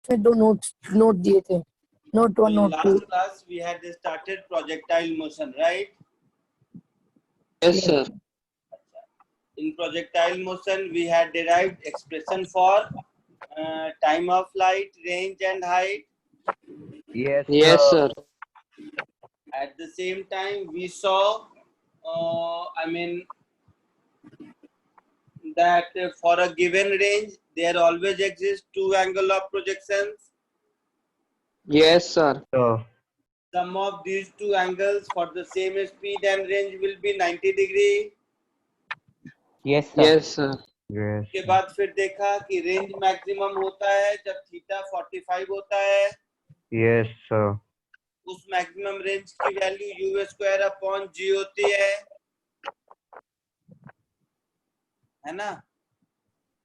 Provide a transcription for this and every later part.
में दो नोट दिए थे, note 1 note 2। Last class we had started projectile motion, right? Yes, sir. In projectile motion we had derived expression for time of flight, range and height. Yes, Yes, sir. At the same time we saw that for a given range there always exists two angle of projections. Yes, sir. Sum of these two angles for the same speed and range will be 90 degree. yes, sir. Yes, sir. Yes. उसके बाद फिर देखा कि range maximum होता है जब theta 45 होता है। Yes, sir. उस मैक्सिमम रेंज की वैल्यू यू स्क्वायर अपॉन जी होती है ना?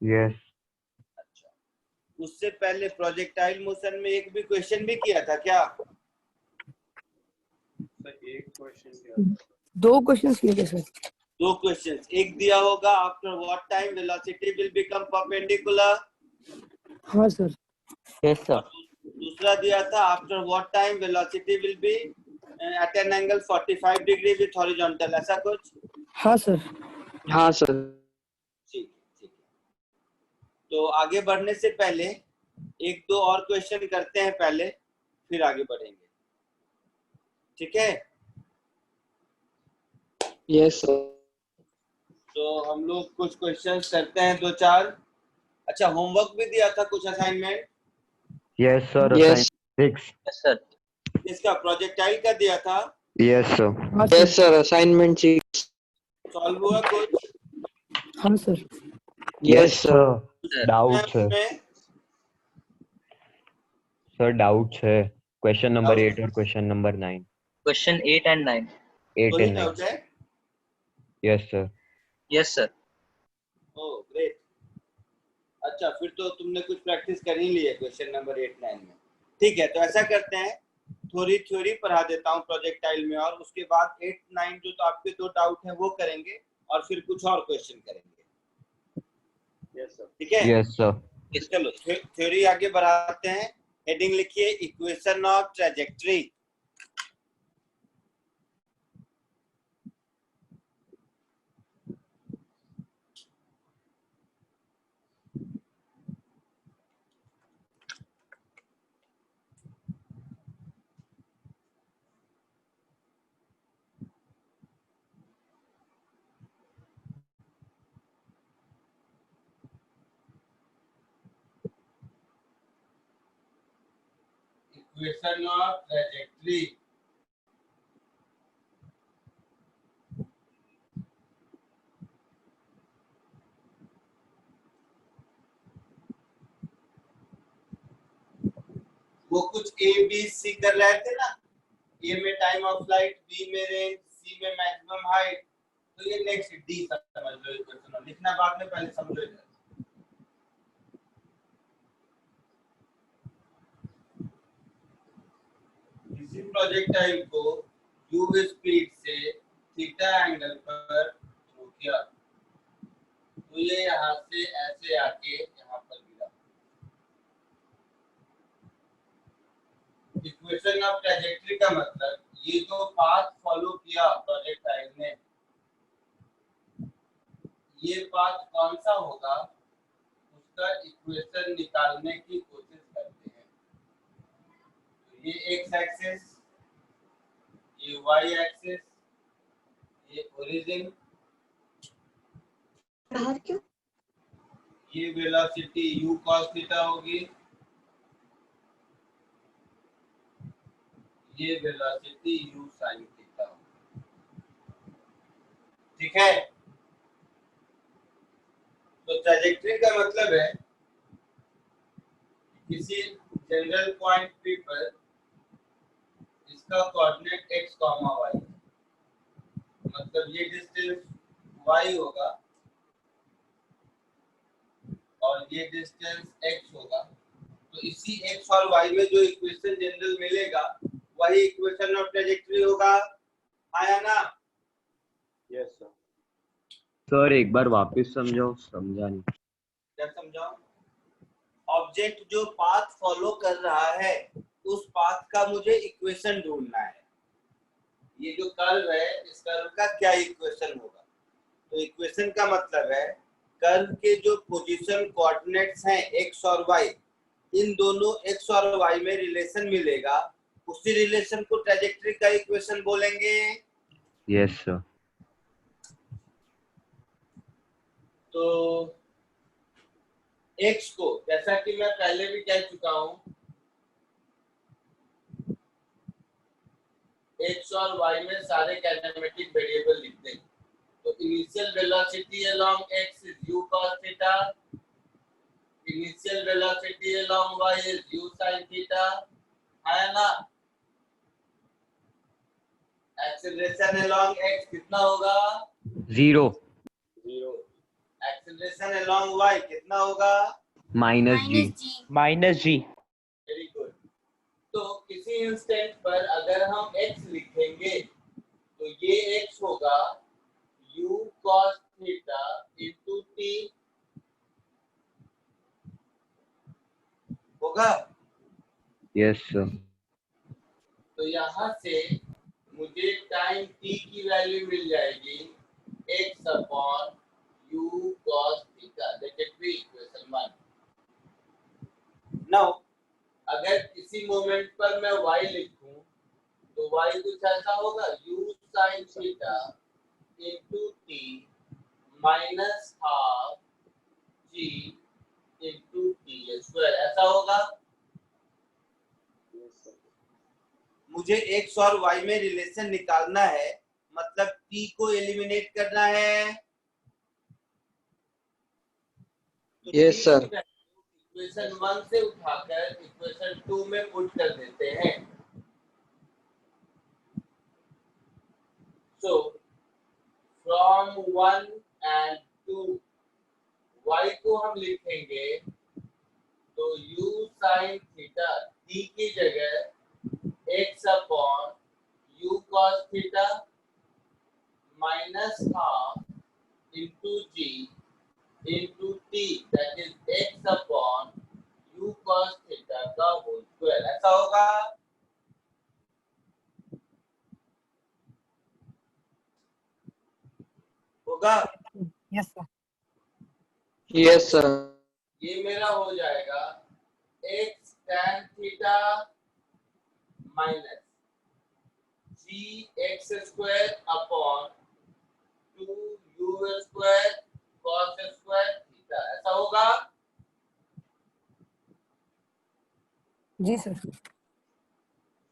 Yes. अच्छा, उससे पहले प्रोजेक्टाइल मोशन में एक भी क्वेश्चन भी किया था क्या? एक क्वेश्चन, 2 क्वेश्चंस किए थे सर। 2 क्वेश्चंस। एक दिया होगा after what time velocity will become perpendicular. हाँ सर। Yes, sir. दूसरा दिया था after what time velocity will be at an angle 45 degree with horizontal, ऐसा कुछ। हाँ सर। हाँ, सर। ठीक है। तो आगे बढ़ने से पहले एक दो और क्वेश्चन करते हैं पहले, फिर आगे बढ़ेंगे, ठीक है? Yes, sir. तो हम लोग कुछ क्वेश्चंस करते हैं, 2-4। अच्छा, होमवर्क भी दिया था कुछ assignment? Yes, sir. Yes. 6. Yes sir. इसका प्रोजेक्टाइल का दिया था? Yes, sir. हाँ Yes, sir. Assignment 6. सॉल्व हुआ कुछ? हाँ सर। Yes, sir. Doubts है. में Sir, doubts है. Question number Doubt. 8 और question number 9. Question 8 and 9. 8 कोई and 9. डाउट है? Yes, sir. Yes, sir. Oh great. अच्छा, फिर तो तुमने कुछ प्रैक्टिस कर ही ली है क्वेश्चन नंबर 8-9 में। ठीक है, तो ऐसा करते हैं, थोड़ी थ्योरी पढ़ा देता हूँ प्रोजेक्टाइल में, और उसके बाद 8-9 जो तो आपके 2 डाउट हैं वो करेंगे, और फिर कुछ और क्वेश्चन करेंगे। Yes sir. ठीक है? Yes, sir. चलो थ्योरी आगे बढ़ाते हैं। हेडिंग लिखिए equation of trajectory. Equation of trajectory. वो कुछ ए बी सी कर रहे थे ना, ए में टाइम ऑफ फ्लाइट, बी में रेंज, सी में मैक्सिमम हाइट, तो ये नेक्स्ट डी समझ लो इक्वेशन, लिखना बाद में, पहले समझो इधर। किसी प्रोजेक्टाइल को u स्पीड से थीटा एंगल पर थ्रो किया, तो ये यहाँ से ऐसे आके यहाँ पर गिरा। इक्वेशन ऑफ ट्रैजेक्टरी का मतलब ये जो पाथ फॉलो किया प्रोजेक्टाइल ने, ये पाथ कौन सा होगा उसका इक्वेशन निकालने की कोशिश करते हैं। तो ये एक्स एक्सिस, ये वाई एक्सिस, ये ओरिजिन, ये वेलोसिटी u cos थीटा होगी, ये वेलोसिटी u sin थीटा होगी। ठीक है? तो ट्रैजेक्टरी का मतलब है किसी जनरल पॉइंट P पर इसका कोऑर्डिनेट x, y, मतलब ये डिस्टेंस y होगा और ये डिस्टेंस x होगा, तो इसी x और y में जो इक्वेशन जनरल मिलेगा वही इक्वेशन ऑफ ट्रैजेक्टरी होगा। आया ना? Yes sir. सर एक बार वापस समझाओ, समझा नहीं। क्या समझाऊं? ऑब्जेक्ट जो पाथ फॉलो कर रहा है उस पाथ का मुझे इक्वेशन ढूंढना है। ये जो कर्व है इस कर्व का क्या इक्वेशन होगा? तो इक्वेशन का मतलब है कर्व के जो पोजीशन कोऑर्डिनेट्स हैं x और y, इन दोनों x और y में रिलेशन मिलेगा, उसी रिलेशन को ट्रैजेक्टरी का इक्वेशन बोलेंगे। Yes, sir. तो x को, जैसा कि मैं पहले भी कह चुका हूं, x और y में सारे काइनेमेटिक वेरिएबल लिखते हैं। तो initial velocity along x is u cos theta, initial velocity along y is u sin theta, है ना? एक्सेलरेशन अलोंग x कितना होगा? 0 0। एक्सेलरेशन अलोंग y कितना होगा? minus g. Minus g. Very good. तो किसी इंस्टेंट पर अगर हम x लिखेंगे तो ये x होगा u cos theta into t, होगा? Yes, sir. तो यहाँ से मुझे टाइम t की वैल्यू मिल जाएगी x upon u cos theta, let it be equation 1। Now अगर किसी मोमेंट पर मैं y लिखूं तो y कुछ ऐसा होगा u sin theta into t minus half g into t square, ऐसा होगा। मुझे x और y में रिलेशन निकालना है, मतलब t को एलिमिनेट करना है। तो Yes, sir. इक्वेशन 1 से उठाकर इक्वेशन 2 में पुट कर देते हैं। सो फ्रॉम 1 एंड 2 y को हम लिखेंगे तो u sin थीटा, t की जगह x upon u cos theta minus half into g into t, that is x upon u cos theta का होल स्क्वायर, ऐसा होगा। होगा? Yes, sir. Yes, sir. ये मेरा हो जाएगा x tan theta minus g x square upon 2u square cos square theta, ऐसा होगा। जी सर।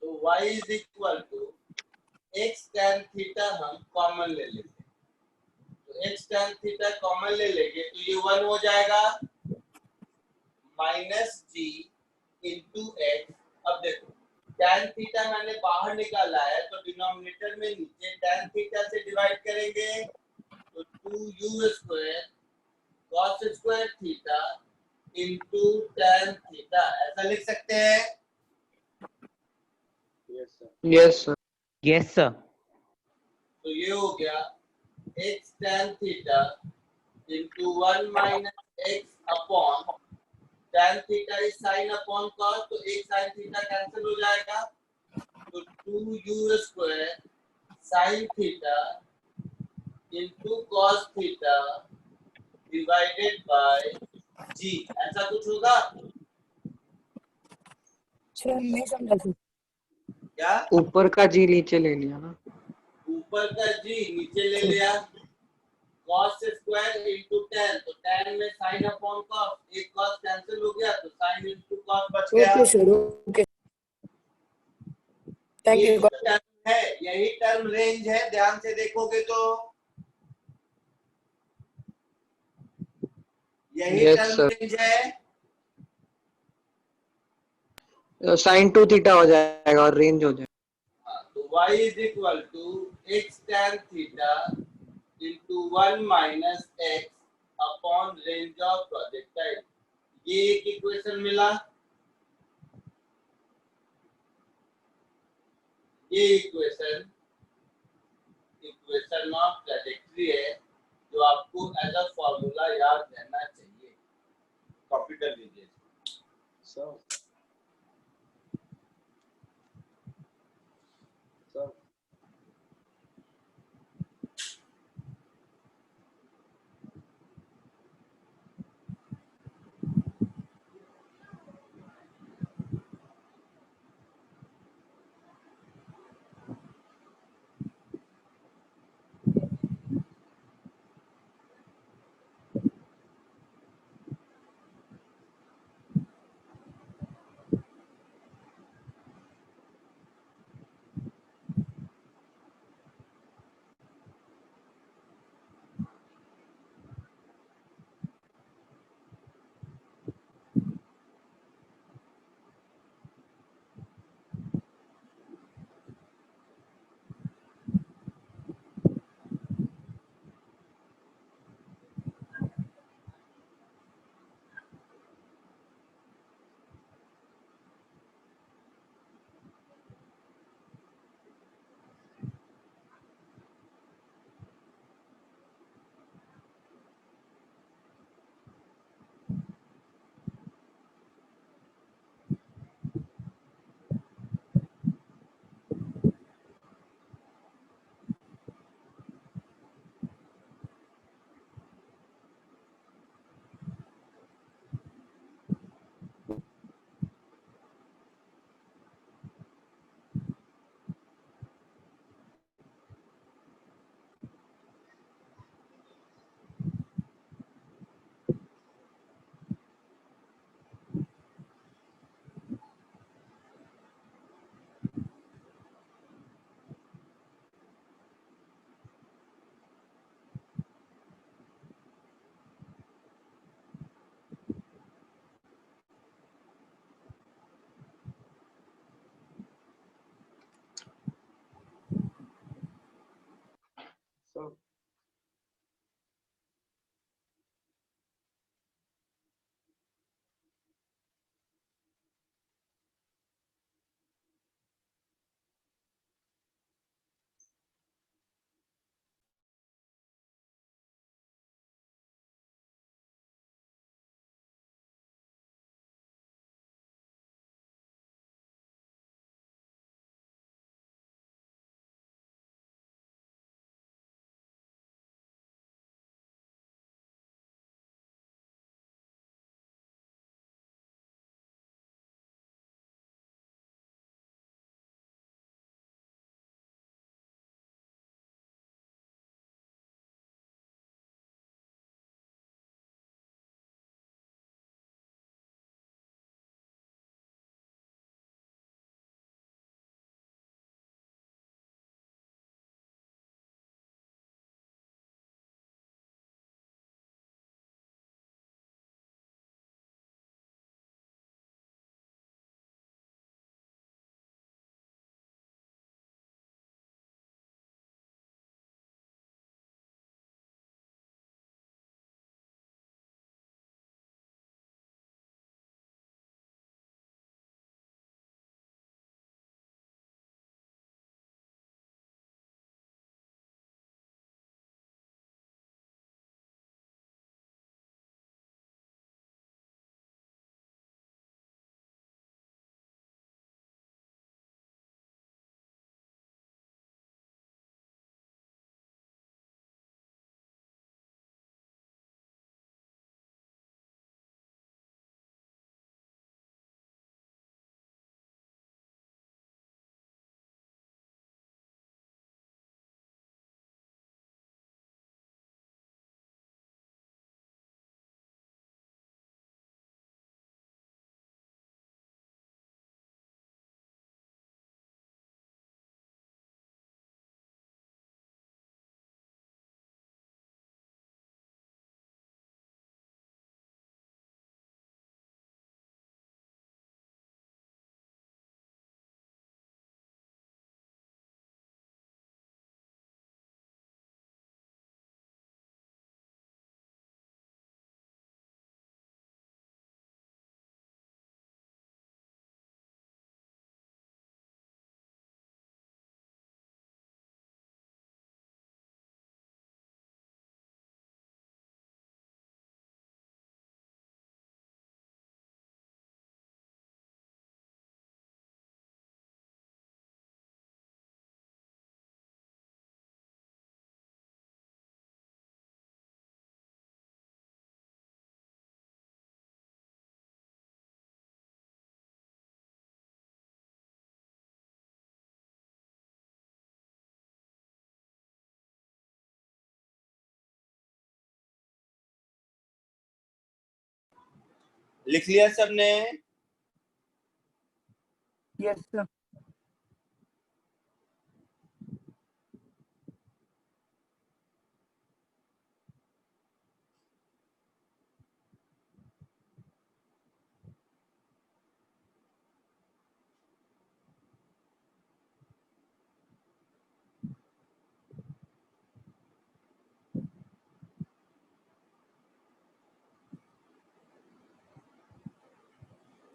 तो y is equal to x tan theta हम कॉमन ले लेते हैं, तो x tan थीटा कॉमन ले लेंगे तो ये 1 हो जाएगा माइनस जी इंटू एक्स। अब देखो tan थीटा मैंने बाहर निकाला है तो डिनोमिनेटर में नीचे tan थीटा से डिवाइड करेंगे तो 2u square cos square theta into tan theta, ऐसा लिख सकते हैं। Yes, sir. Yes sir. तो ये हो गया x tan theta into 1 minus x upon tan theta is sine upon cos, तो एक साइन थीटा कैंसिल हो जाएगा तो 2u square sine theta into cos theta divided by g, ऐसा कुछ होगा सर नहीं समझा सर। क्या? ऊपर का जी नीचे ले लिया ना। ऊपर का g नीचे ले लिया, cos स्क्वायर इंटू tan, तो tan में साइन अपॉन cos, एक cos कैंसिल हो गया तो साइन इंटू cos बच गया। Okay sir, okay. थैंक ये यू। जो टर्म है यही टर्म रेंज है, ध्यान से देखोगे तो यही Yes, टर्म sir. रेंज है। साइन 2 थीटा हो जाएगा और रेंज हो जाएगा। हाँ, तो y is equal to x tan theta into 1 minus x upon range of projectile, ये एक इक्वेशन मिला। ये इक्वेशन ऑफ ट्रैजेक्टरी है जो आपको एज अ फॉर्मूला याद रहना चाहिए, कॉपी कर लीजिए। लिख लिया सबने? Yes sir.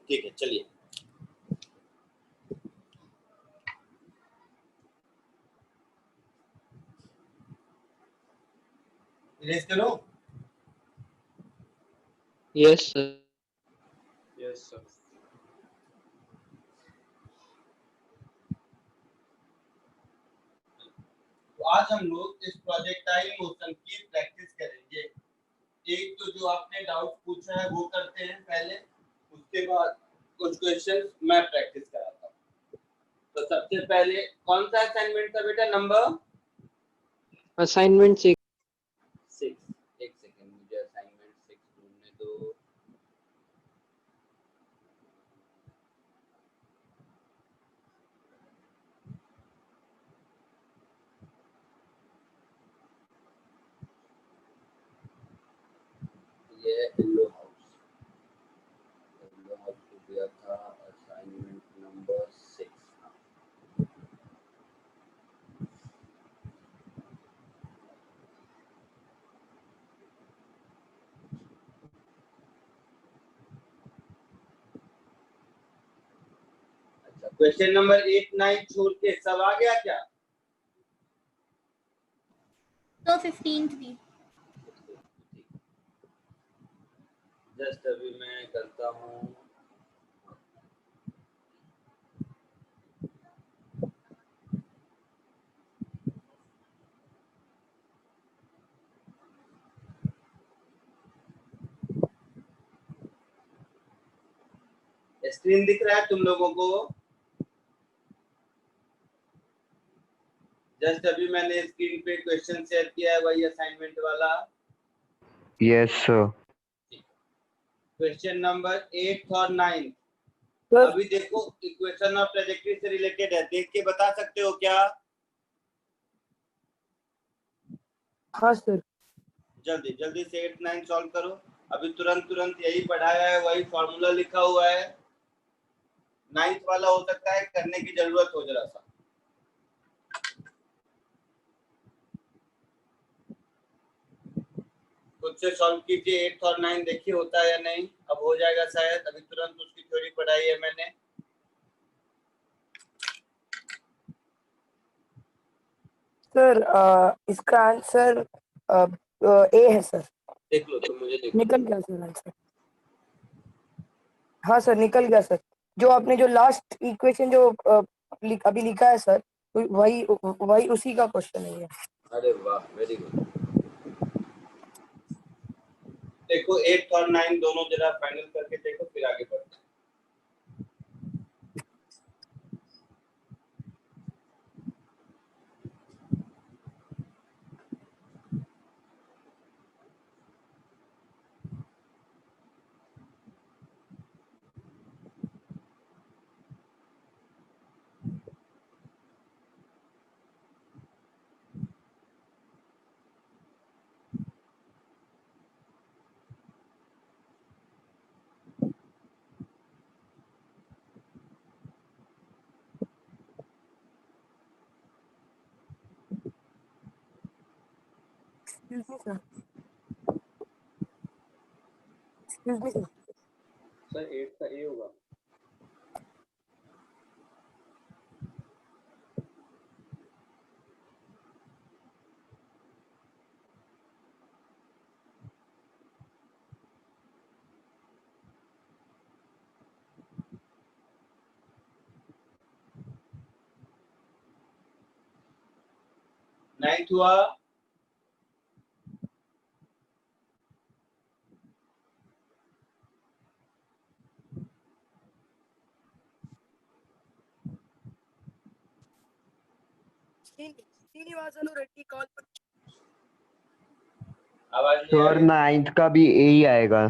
ठीक है, चलिए। इरेज करो। Yes sir. Yes sir. तो आज हम लोग इस प्रोजेक्टाइल मोशन की प्रैक्टिस करेंगे। एक तो जो आपने डाउट पूछा है वो करते हैं पहले, उसके बाद कुछ क्वेश्चंस मैं प्रैक्टिस कराता हूँ। तो सबसे पहले कौन सा असाइनमेंट था बेटा? Number assignment 6। 6। एक सेकंड, मुझे असाइनमेंट 6 ढूंढने दो। ये येलो हाउस को दिया था असाइनमेंट नंबर 6। अच्छा, क्वेश्चन नंबर 8 9 छोड़ के सब आ गया क्या? तो 15 थी। जस्ट अभी मैं करता हूँ। स्क्रीन दिख रहा है तुम लोगों को? जस्ट अभी मैंने स्क्रीन पे क्वेश्चन शेयर किया है, वही असाइनमेंट वाला। Yes, sir. क्वेश्चन नंबर 8 और 9। सर अभी देखो, इक्वेशन ऑफ ट्रैजेक्टरी से रिलेटेड है, देख के बता सकते हो क्या? हाँ सर। जल्दी जल्दी से 8 9 सॉल्व करो। अभी तुरंत तुरंत यही पढ़ाया है, वही फॉर्मूला लिखा हुआ है। 9th वाला हो सकता है करने की जरूरत हो जरा सा। खुद से सॉल्व कीजिए 8 और 9, देखिए होता है या नहीं। अब हो जाएगा शायद, अभी तुरंत उसकी थ्योरी पढ़ाई है मैंने। सर इसका आंसर ए है सर। देख लो तुम, मुझे देखो। निकल गया सर आंसर। हाँ सर निकल गया सर। जो आपने जो लास्ट इक्वेशन जो अभी लिखा है सर, वही वही उसी का क्वेश्चन है ये। अरे वाह, वेरी गुड। देखो 8 और 9 दोनों जरा फाइनल करके देखो, फिर आगे बढ़ते हैं। Excuse me sir. Excuse me sir. Sir 8 का ए होगा। नाइन्थ हुआ। శ్రీనివాసులు రెడ్డి కాల్ आवाज नहीं आ Sir, रही? 9th का भी A ही आएगा.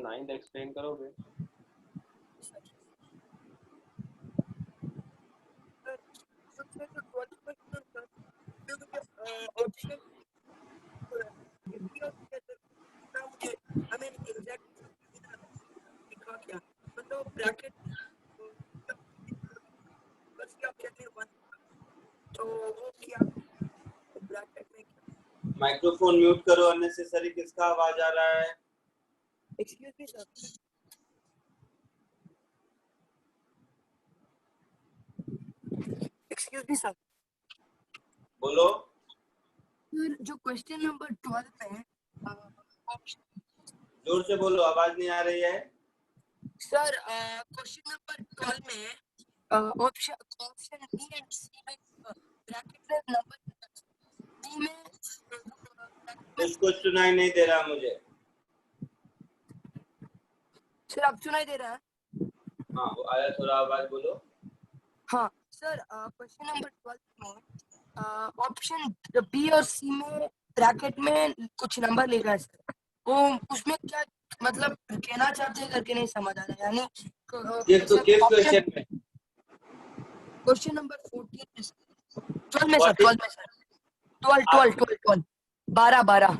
नाइन्थ एक्सप्लेन करोगे? ऑप्शन लिखा क्या मतलब ब्रैकेट बस क्या ऑप्शन में 1 तो वो क्या ब्रैकेट में माइक्रोफोन म्यूट करो, अननेसेसरी किसका आवाज आ रहा है? Excuse me sir excuse me sir बोलो। सर जो क्वेश्चन नंबर 12 पे है ऑप्शन जोर से बोलो, आवाज नहीं आ रही है। सर क्वेश्चन नंबर 12 में ऑप्शन ऑप्शन बी एंड सी में ब्रैकेट में नंबर डी में कुछ सुनाई नहीं दे रहा मुझे। सर आप सुनाई दे रहा है? हाँ वो आया, थोड़ा आवाज बोलो। हाँ सर क्वेश्चन नंबर 12 में ऑप्शन बी और सी में ब्रैकेट में कुछ नंबर लिखा है सर वो उसमें क्या मतलब कहना चाहते हैं करके नहीं समझ आ रहा यानी किस क्वेश्चन में? क्वेश्चन नंबर 14 में सर 12 में सर 12 में सर 12 12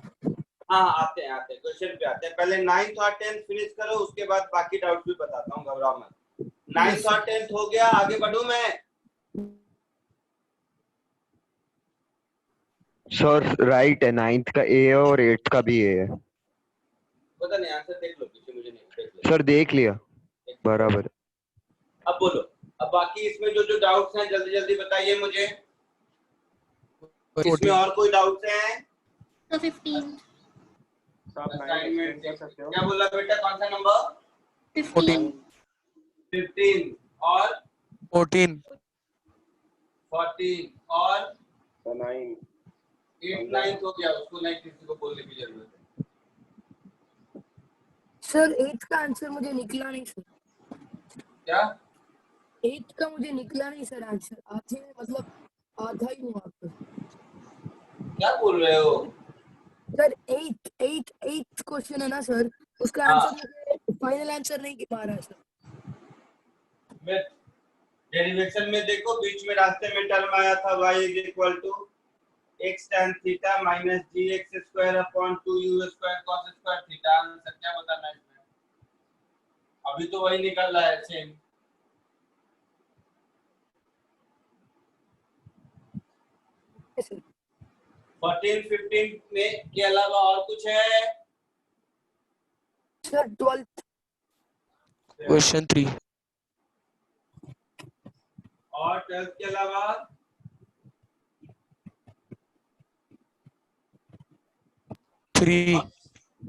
हाँ आते हैं क्वेश्चन पे आते हैं। पहले 9th और 10th फिनिश करो, उसके बाद बाकी डाउट भी बताता हूँ, घबराओ मत। 9th और 10th हो गया, आगे बढ़ूं मैं? सर राइट है, 9th का ए है और 8th का भी ए है। पता नहीं, आंसर देख लो पीछे, मुझे नहीं देख लो। सर देख लिया बराबर। अब बोलो, अब बाकी इसमें जो डाउट्स हैं जल्दी जल्दी बताइए मुझे। इसमें और कोई डाउट्स हैं? So 15. असाइनमेंट क्या बोला बेटा, कौन सा नंबर? 15. 15 और 14 14 और 9 8 9 हो गया, उसको नहीं किसी को बोलने की जरूरत है। सर 8 का आंसर मुझे निकला नहीं सर क्या 8 का मुझे निकला नहीं सर आंसर आधे मतलब आधा ही हुआ आपको क्या बोल रहे हो? सर 8 क्वेश्चन है ना सर उसका हाँ। आंसर मुझे फाइनल आंसर नहीं पा रहा है सर मैं डेरिवेशन में देखो, बीच में रास्ते में टर्म आया था y = x tan theta minus gx square upon 2u square cos square theta. Answer क्या बताना है इसमें? अभी तो वही निकल रहा है सेम। सर 14 15 में के अलावा और कुछ है? सर 12th क्वेश्चन 3 और 12th के अलावा 3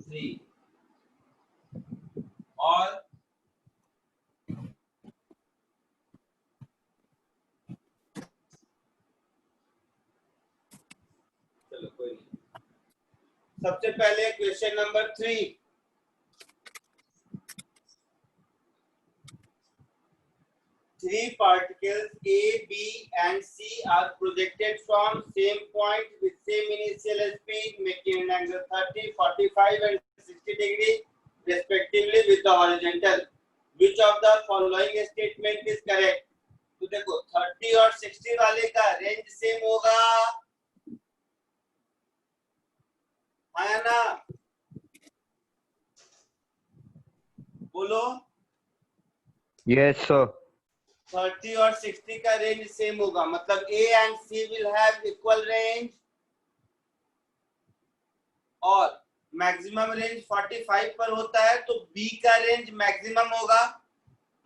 3 और चलो कोई नहीं। सबसे पहले question number 3, three particles A, B and C are projected from same point with same initial speed, making an angle 30, 45 and 60 degree respectively with the horizontal. Which of the following statement is correct? तो देखो 30 और 60 वाले का range same होगा, है ना? बोलो। Yes sir. 30 और 60 का रेंज सेम होगा, मतलब A and C will have equal range और मैक्सिमम रेंज 45 पर होता है, तो B का रेंज मैक्सिमम होगा,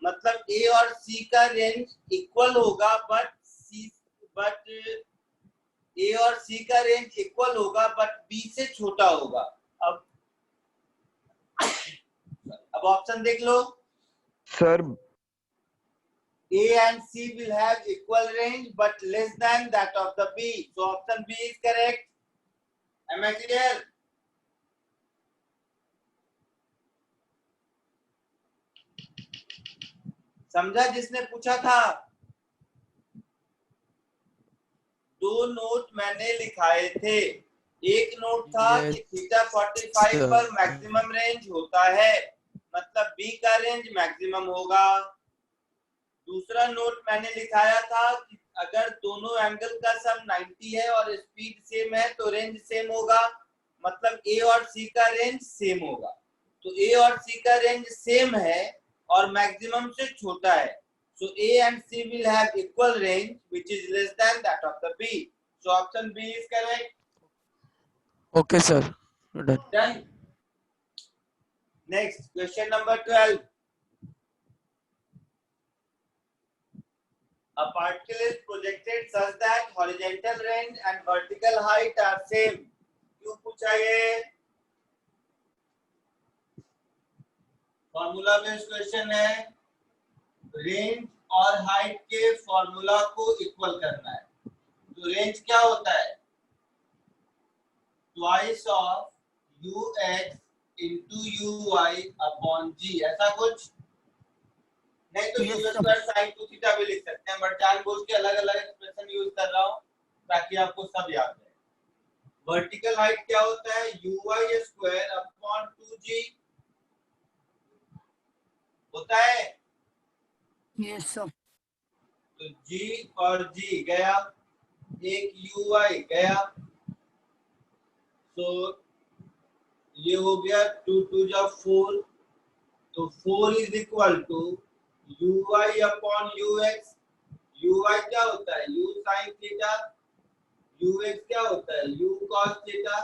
मतलब A और C का रेंज इक्वल होगा, बट A और C का रेंज इक्वल होगा बट B से छोटा होगा। अब ऑप्शन देख लो। Sir A and C will have equal range but less than that of the B. So option B is correct. Am I clear? समझा जिसने पूछा था? दो नोट मैंने लिखाए थे। एक नोट था कि थीटा 45 पर मैक्सिमम रेंज होता है, मतलब बी का रेंज मैक्सिमम होगा। दूसरा नोट मैंने लिखाया था कि अगर दोनों एंगल का सम 90 है और स्पीड सेम है तो रेंज सेम होगा, मतलब ए और सी का रेंज सेम होगा। तो ए और सी का रेंज सेम है और मैक्सिमम से छोटा है, so A and C will have equal range which is less than that of the B. So option B is correct. Okay, sir. Done. Done. Next, question number 12. A particle is projected such that horizontal range and vertical height are same. क्यों पूछा ये? Formula based question है। Range और height के formula को equal करना है। तो रेंज क्या होता है? Twice of ux into uy upon g, ऐसा कुछ नहीं तो Yes, u sir. Square sin 2 theta भी लिख सकते हैं, बट जानबूझ के अलग अलग एक्सप्रेशन यूज कर रहा हूं ताकि आपको सब याद रहे। वर्टिकल हाइट क्या होता है? uy स्क्वायर अपॉन 2g होता है। Yes, sir. तो g और g गया, एक uy गया, तो ये हो गया 2 2 जा 4, तो 4 is equal to uy upon ux। uy क्या होता है? u sin theta. ux क्या होता है? u cos theta.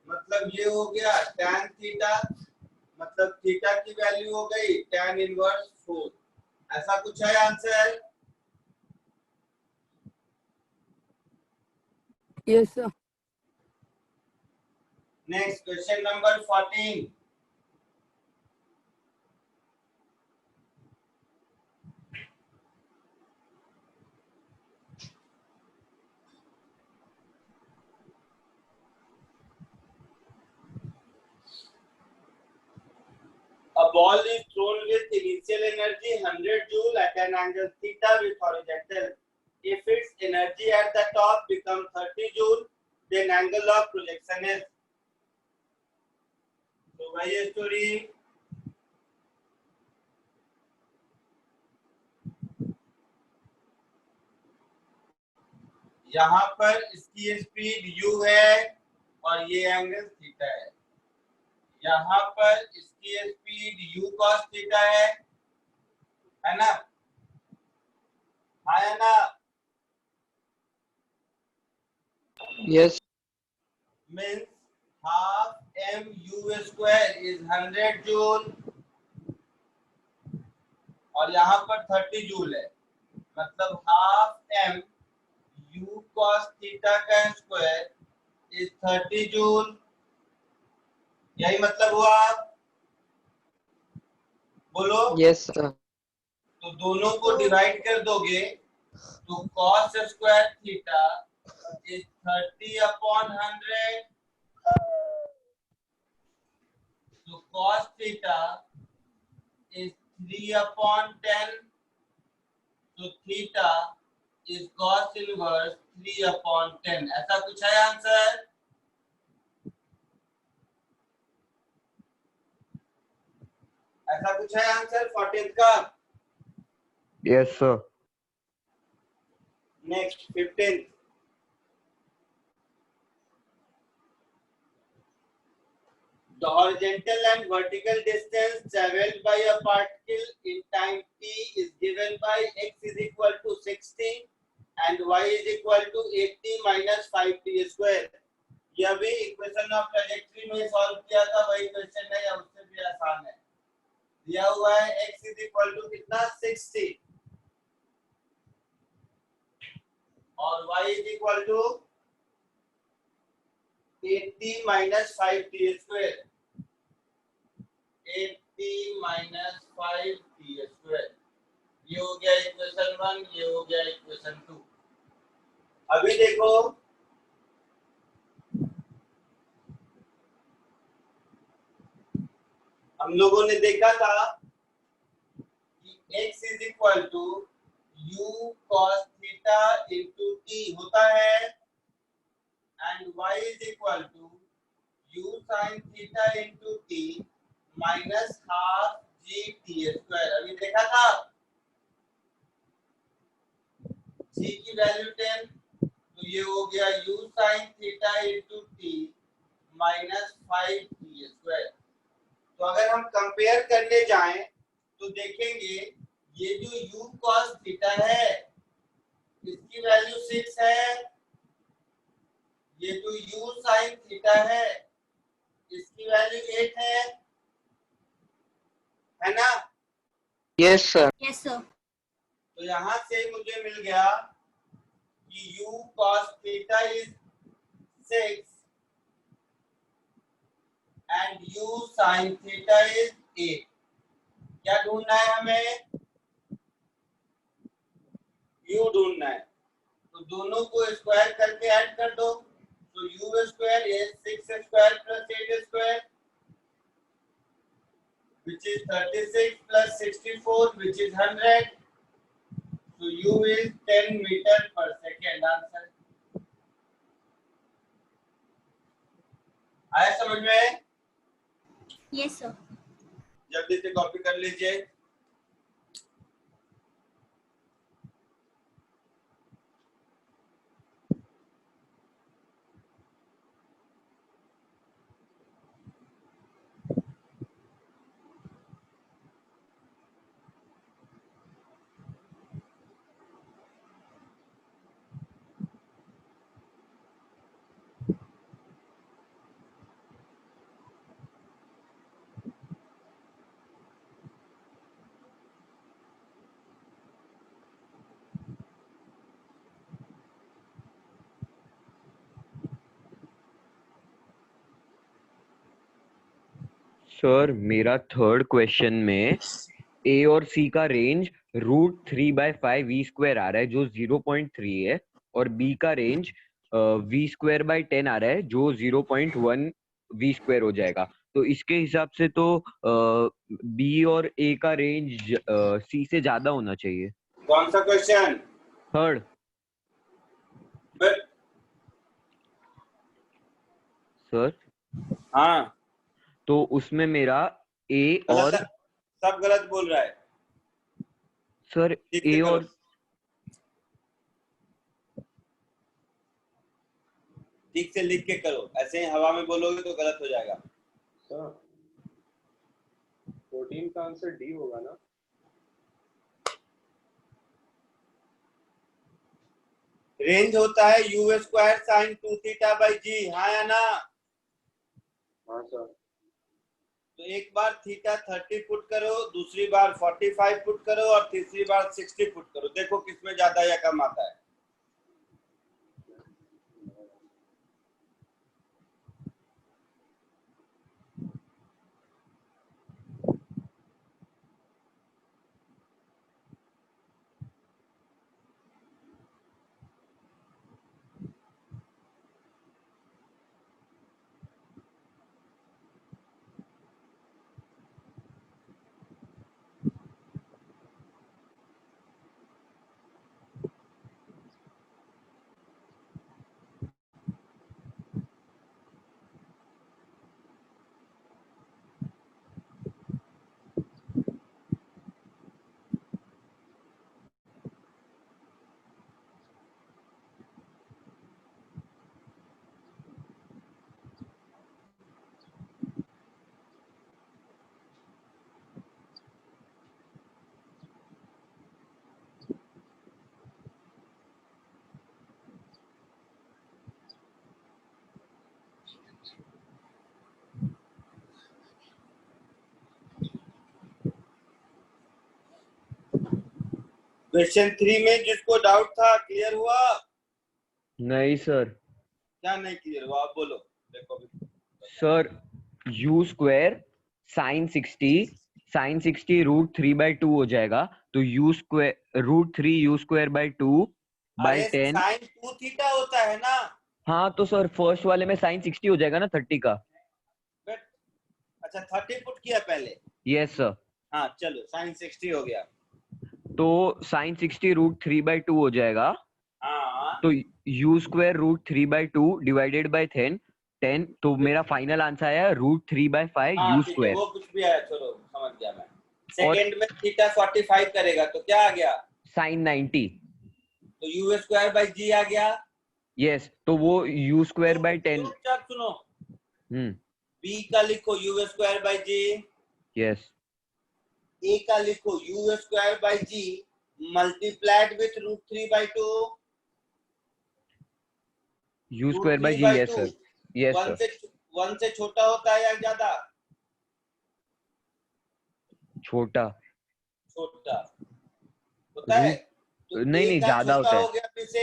मतलब ये हो गया tan थीटा, मतलब थीटा की वैल्यू हो गई tan इनवर्स 4। ऐसा कुछ है answer? Yes, sir. Next question number 14। A ball is thrown with initial energy 100 joule at an angle theta with horizontal. If its energy at the top becomes 30 joule, then angle of projection is. So वही story। यहाँ पर इसकी speed u है और ये angle theta है। यहाँ पर इसकी स्पीड u cos थीटा है ना? है ना? Yes. Means half mu square is 100 joule और यहाँ पर 30 जूल है, मतलब half m u cos theta का स्क्वायर इज 30 जूल। यही मतलब हुआ? बोलो। Yes, sir. तो दोनों को डिवाइड कर दोगे तो cos square theta is 30 upon 100। तो cos theta is 3 upon 10, so theta is cos inverse 3 upon 10। ऐसा कुछ है आंसर? ऐसा कुछ है आंसर 14th का? Yes, sir. Next 15th। The horizontal and vertical distance traveled by a particle in time t is given by x is equal to 60 and y is equal to 80 minus 5t square। यह भी equation of trajectory में solve किया था, वही question है या उससे भी आसान है। दिया हुआ है x is equal to कितना 60 और y is equal to 80 minus 5t square। 80 minus 5t square, ये हो गया इक्वेशन 1, ये हो गया इक्वेशन 2। अभी देखो हम लोगों ने देखा था कि x is equal to u cos theta into t होता है and y is equal to u sin theta into t minus half G T square. अभी देखा था जी की वैल्यू 10, तो ये हो गया u sin theta into T minus 5 T square. तो अगर हम कंपेयर करने जाएं तो देखेंगे ये जो u cos थीटा है इसकी वैल्यू 6 है, ये जो u sin थीटा है इसकी वैल्यू 8 है ना। Yes sir. Yes, sir. तो यहाँ से मुझे मिल गया कि u cos theta is 6 and u sin theta is 8। क्या ढूंढना है हमें? u ढूंढना है। तो दोनों को स्क्वायर करके ऐड कर दो। तो u square is 6 square plus 8 square which is 36 plus 64 which is 100. So u is 10 meter per second answer. आया समझ में? Yes, sir. जल्दी से कॉपी कर लीजिए। सर मेरा थर्ड क्वेश्चन में ए और सी का रेंज √3/5 वी स्क्वायर आ रहा है जो 0.3 है, और बी का रेंज v²/10 आ रहा है जो 0.1 वी स्क्वायर हो जाएगा। तो इसके हिसाब से तो बी और ए का रेंज सी से ज्यादा होना चाहिए। कौन सा क्वेश्चन? Third sir. हाँ, तो उसमें मेरा ए और सब गलत बोल रहा है। सर ठीक ए से करो। और ठीक से लिख के करो, ऐसे ही हवा में बोलोगे तो गलत हो जाएगा। सर 14 का आंसर डी होगा ना? रेंज होता है u square sine 2 theta by g, हाँ या ना? हाँ सर। तो एक बार थीटा 30 पुट करो, दूसरी बार 45 पुट करो और तीसरी बार 60 पुट करो, देखो किसमें ज्यादा या कम आता है। क्वेश्चन 3 में जिसको डाउट था क्लियर हुआ? नहीं सर। क्या नहीं क्लियर हुआ, आप बोलो। देखो सर u स्क्वायर साइन 60 √3/2 हो जाएगा, तो u square √3u²/2 by 10। Sine 2 theta होता है ना? हाँ तो सर फर्स्ट वाले में साइन 60 हो जाएगा ना 30 का। बट अच्छा 30 पुट किया पहले? Yes sir. हाँ चलो साइन 60 हो गया। तो साइन 60 √3/2 हो जाएगा। हाँ तो u² √3/2 डिवाइडेड बाय 10, 10, तो मेरा फाइनल आंसर आया √3/5 हाँ u ठीक है, स्क्वायर। वो कुछ भी आया, छोड़ो, समझ गया मैं। सेकेंड में थीटा 45 करेगा तो क्या आ गया? sin 90। तो यू स्क्वायर बाई जी आ गया। यस, तो वो u स्क्वायर बाय 10। चुपचाप सुनो, हम्म। बी का लिखो u square by g, yes. A का लिखो u square by g multiplied with √3/2। u square by g, yes sir, yes one sir. से वन से छोटा होता है या ज्यादा? छोटा। छोटा होता है। रूट तो नहीं ए नहीं, का ज्यादा छोटा होता हो है। गया फिर से।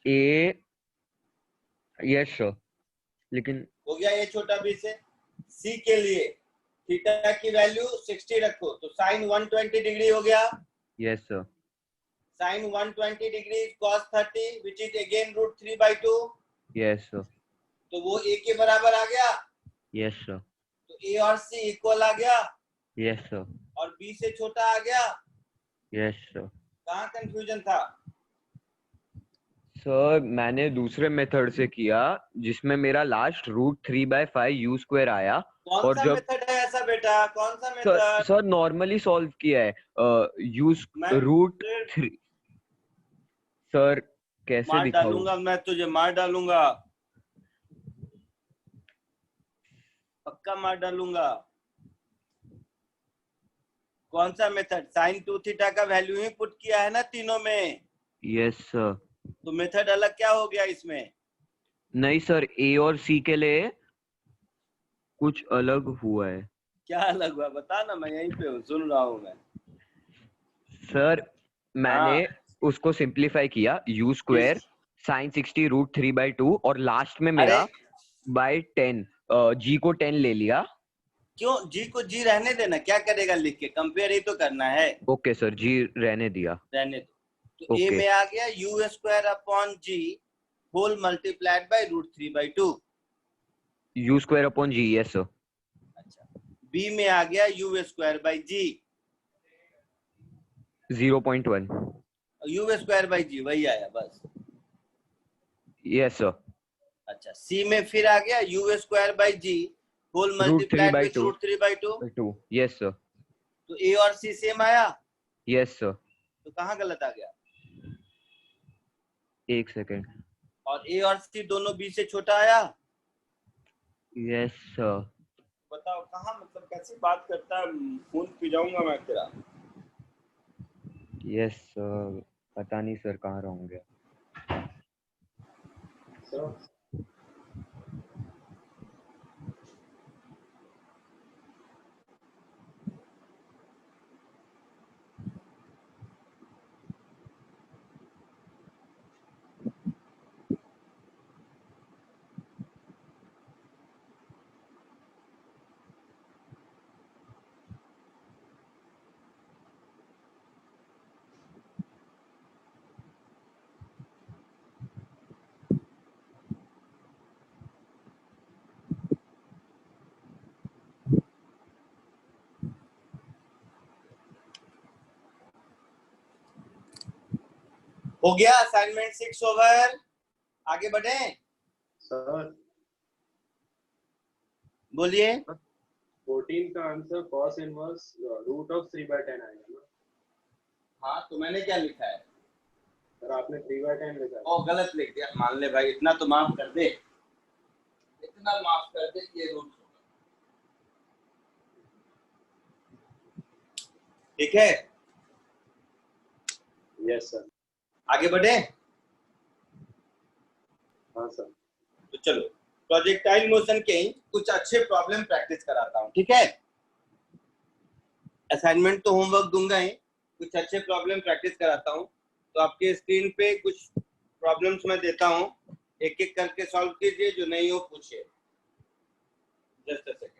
ए, यस सर, लेकिन हो गया ये छोटा बी से। सी के लिए थीटा की वैल्यू 60 रखो तो साइन 120 डिग्री हो गया। Yes sir, sine 120 degree cos 30 which is again √3/2। Yes sir, तो वो ए के बराबर आ गया। यस सर, तो ए और सी इक्वल आ गया यस सर, और बी से छोटा आ गया। Yes sir. कहाँ कंफ्यूजन था? सर मैंने दूसरे मेथड से किया जिसमें मेरा लास्ट √3/5 u स्क्वायर आया। कौन और सा जब मेथड है ऐसा बेटा, कौन सा sir method? Sir normally solve किया है u √3। सर कैसे मार दिखाऊं? डालूंगा मैं तुझे, मार डालूंगा, पक्का मार डालूंगा। कौन सा मेथड? साइन 2 थीटा का वैल्यू ही पुट किया है ना तीनों में, यस सर। तो मेथड अलग क्या हो गया इसमें? नहीं सर, ए और सी के लिए कुछ अलग हुआ है। क्या अलग हुआ बता ना, मैं यहीं पे हूँ, सुन रहा हूँ मैं। सर मैंने हाँ उसको सिंप्लीफाई किया, u स्क्वायर साइन 60 √3/2 और लास्ट में अरे मेरा बाय 10, g को 10 ले लिया। क्यों जी को जी रहने देना, क्या करेगा लिख के, कंपेयर ही तो करना है। ओके सर, g रहने दिया। रहने दो। तो ए ओके। में आ गया u square upon g whole multiplied by √3/2। u square upon g, yes sir. अच्छा, बी में आ गया u square by g, 0.1, u square by g वही आया बस। Yes sir. अच्छा, सी में फिर आ गया u square by g whole multiplied with √3/2, √3/2। Yes sir, तो ए और सी सेम आया, यस सर। तो कहाँ गलत आ गया? एक सेकेंड। और ए और सी दोनों बी से छोटा आया। Yes sir. बताओ कहाँ, मतलब कैसी बात करता है, खून पी जाऊंगा मैं तेरा। यस सर, पता नहीं सर कहाँ रह गया। सर हो गया असाइनमेंट 6 ओवर। आगे बढ़े, सर बोलिए। 14 का आंसर cos इनवर्स √3/10 आएगा ना? हाँ तो मैंने क्या लिखा है? सर आपने 3/10 लिखा है। ओ गलत लिख दिया, मान ले भाई, इतना तो माफ कर दे, इतना माफ कर दे, ये रूल होगा। ठीक है, यस सर। आगे बढ़े। हाँ सर। तो चलो प्रोजेक्टाइल मोशन के ही कुछ अच्छे प्रॉब्लम प्रैक्टिस कराता हूँ, ठीक है। असाइनमेंट तो होमवर्क दूंगा ही, कुछ अच्छे प्रॉब्लम प्रैक्टिस कराता हूँ। तो आपके स्क्रीन पे कुछ प्रॉब्लम्स मैं देता हूँ, एक एक करके सॉल्व कीजिए, जो नहीं हो पूछिए। Just a second.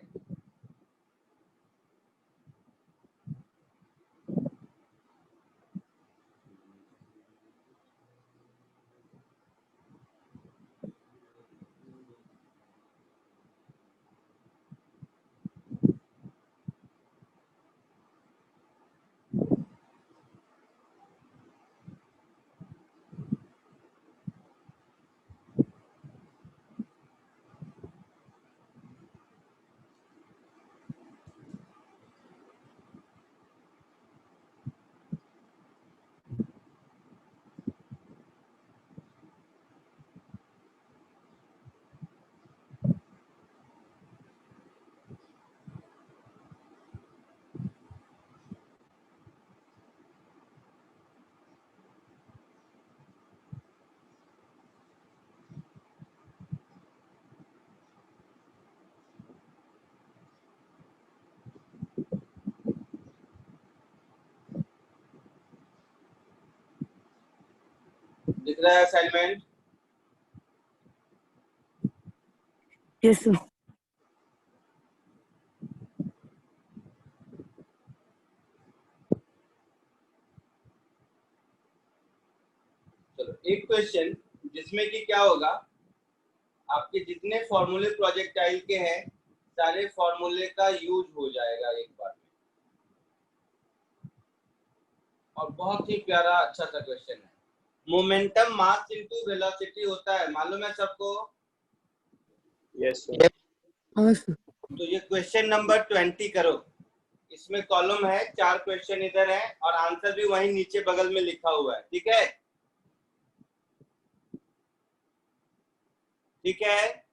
दिख रहा है असाइनमेंट? Yes, sir. चलो एक क्वेश्चन जिसमें कि क्या होगा, आपके जितने फॉर्मूले प्रोजेक्टाइल के हैं सारे फॉर्मूले का यूज हो जाएगा एक बार में, और बहुत ही प्यारा अच्छा सा क्वेश्चन है। मोमेंटम मास इनटू वेलोसिटी होता है, मालूम है सबको? Yes, sir. हाँ सर। तो ये क्वेश्चन नंबर 20 करो। इसमें कॉलम है, 4 क्वेश्चन इधर है और आंसर भी वहीं नीचे बगल में लिखा हुआ है। ठीक है, ठीक है।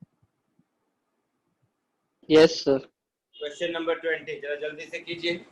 Yes sir. क्वेश्चन नंबर 20 जरा जल्दी से कीजिए।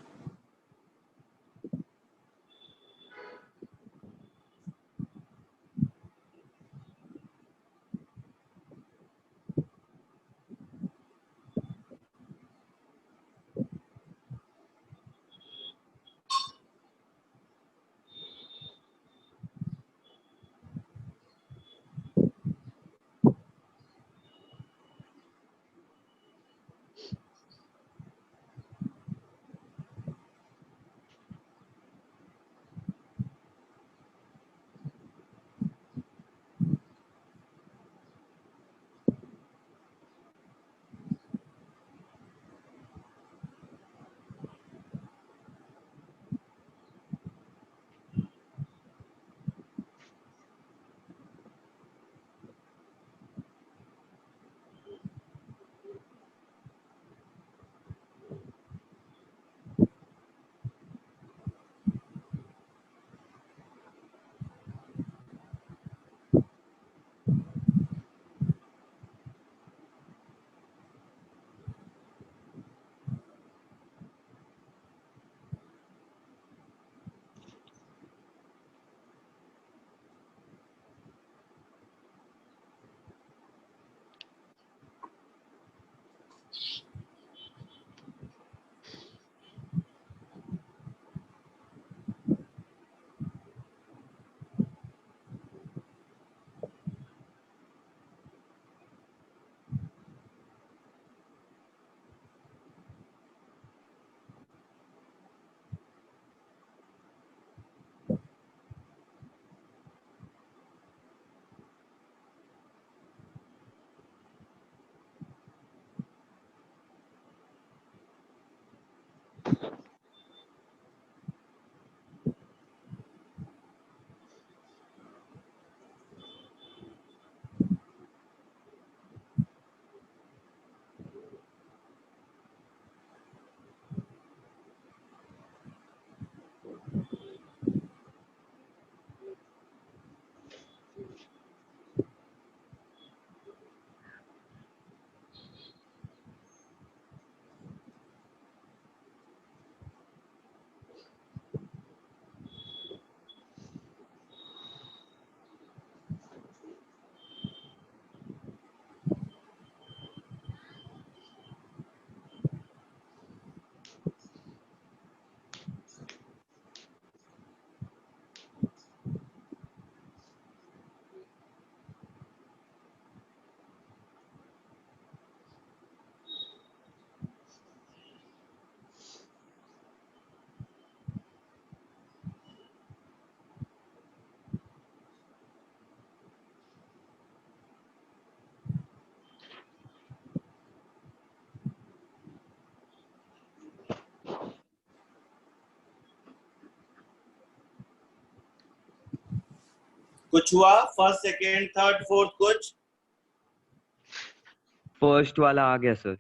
कुछ हुआ? फर्स्ट, सेकेंड, थर्ड, फोर्थ कुछ? फर्स्ट वाला आ गया सर।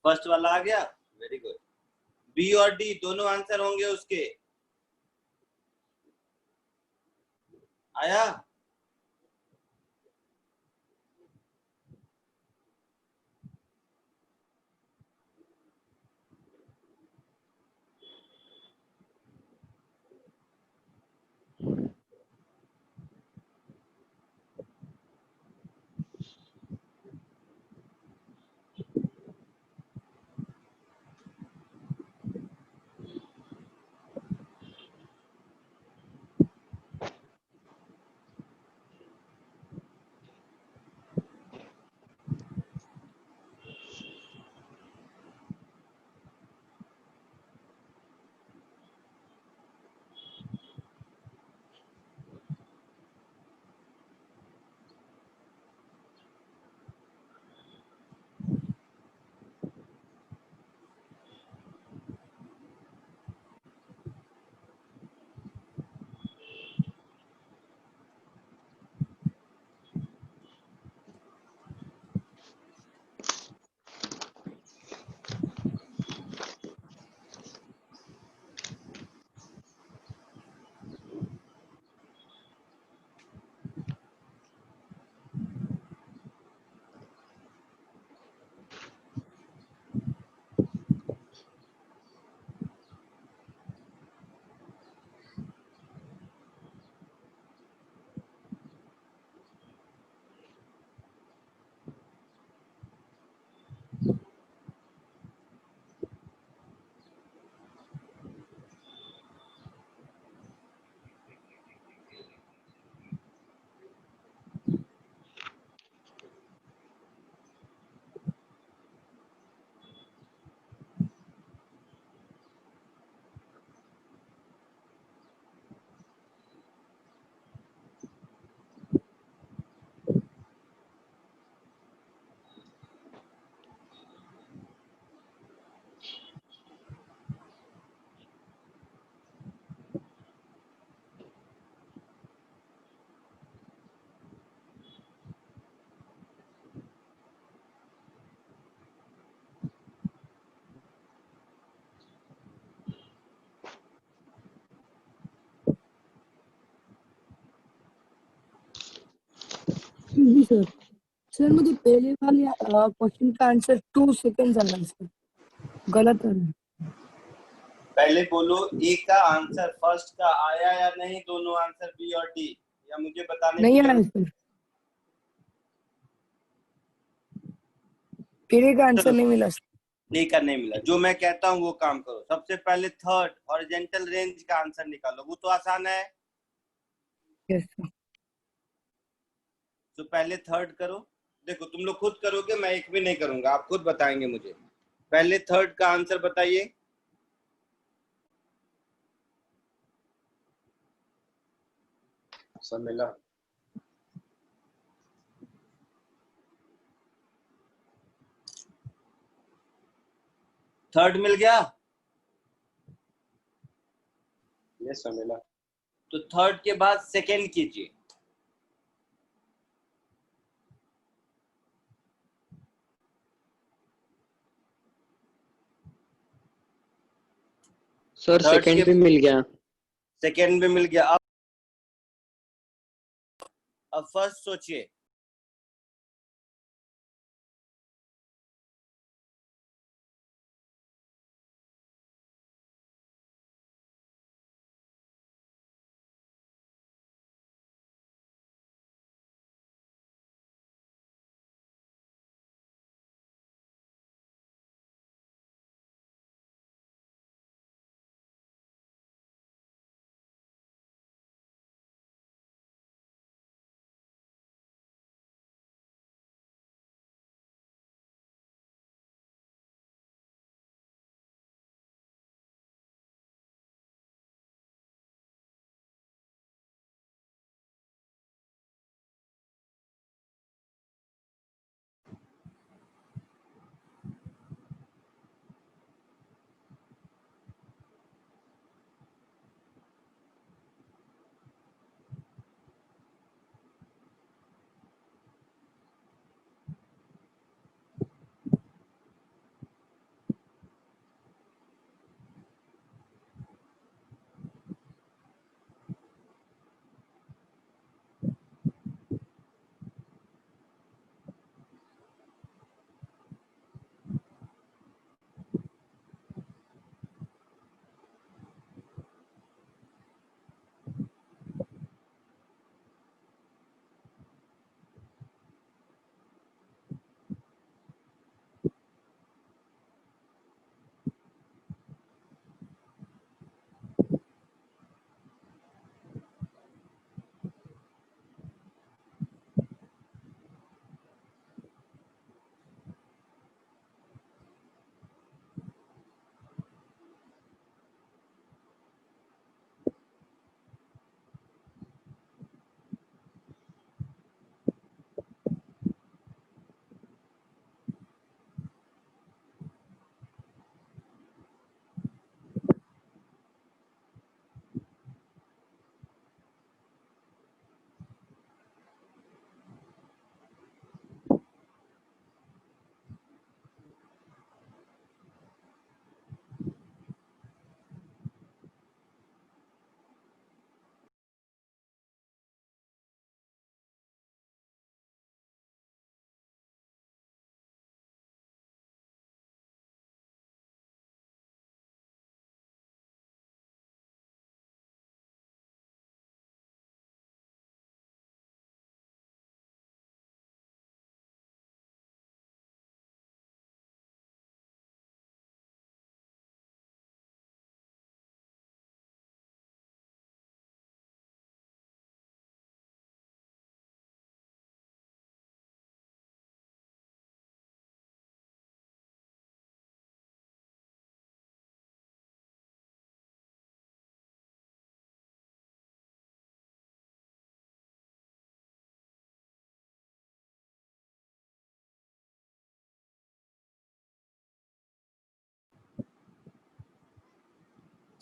फर्स्ट वाला आ गया, वेरी गुड। बी और डी दोनों आंसर होंगे उसके। आया? जी सर। सर मुझे पहले वाले क्वेश्चन का आंसर 2 सेकंड्स आ रहा है सर, गलत आ रहा है। पहले बोलो ए का आंसर फर्स्ट का आया या नहीं, दोनों आंसर बी और डी, या मुझे बताने नहीं की आ रहा है जरूरत? सर, पहले का आंसर चलो नहीं मिला सर। ए का नहीं मिला, जो मैं कहता हूँ वो काम करो। सबसे पहले थर्ड हॉरिजॉन्टल रेंज का आंसर निकालो, वो तो आसान है। Yes sir. तो पहले थर्ड करो। देखो तुम लोग खुद करोगे, मैं एक भी नहीं करूंगा, आप खुद बताएंगे मुझे। पहले थर्ड का आंसर बताइए। सब मिला। थर्ड मिल गया? यस सब मिला। तो थर्ड के बाद सेकंड कीजिए। सर थर्ड सेकंड के भी मिल गया। सेकंड भी मिल गया। अब फर्स्ट सोचिए।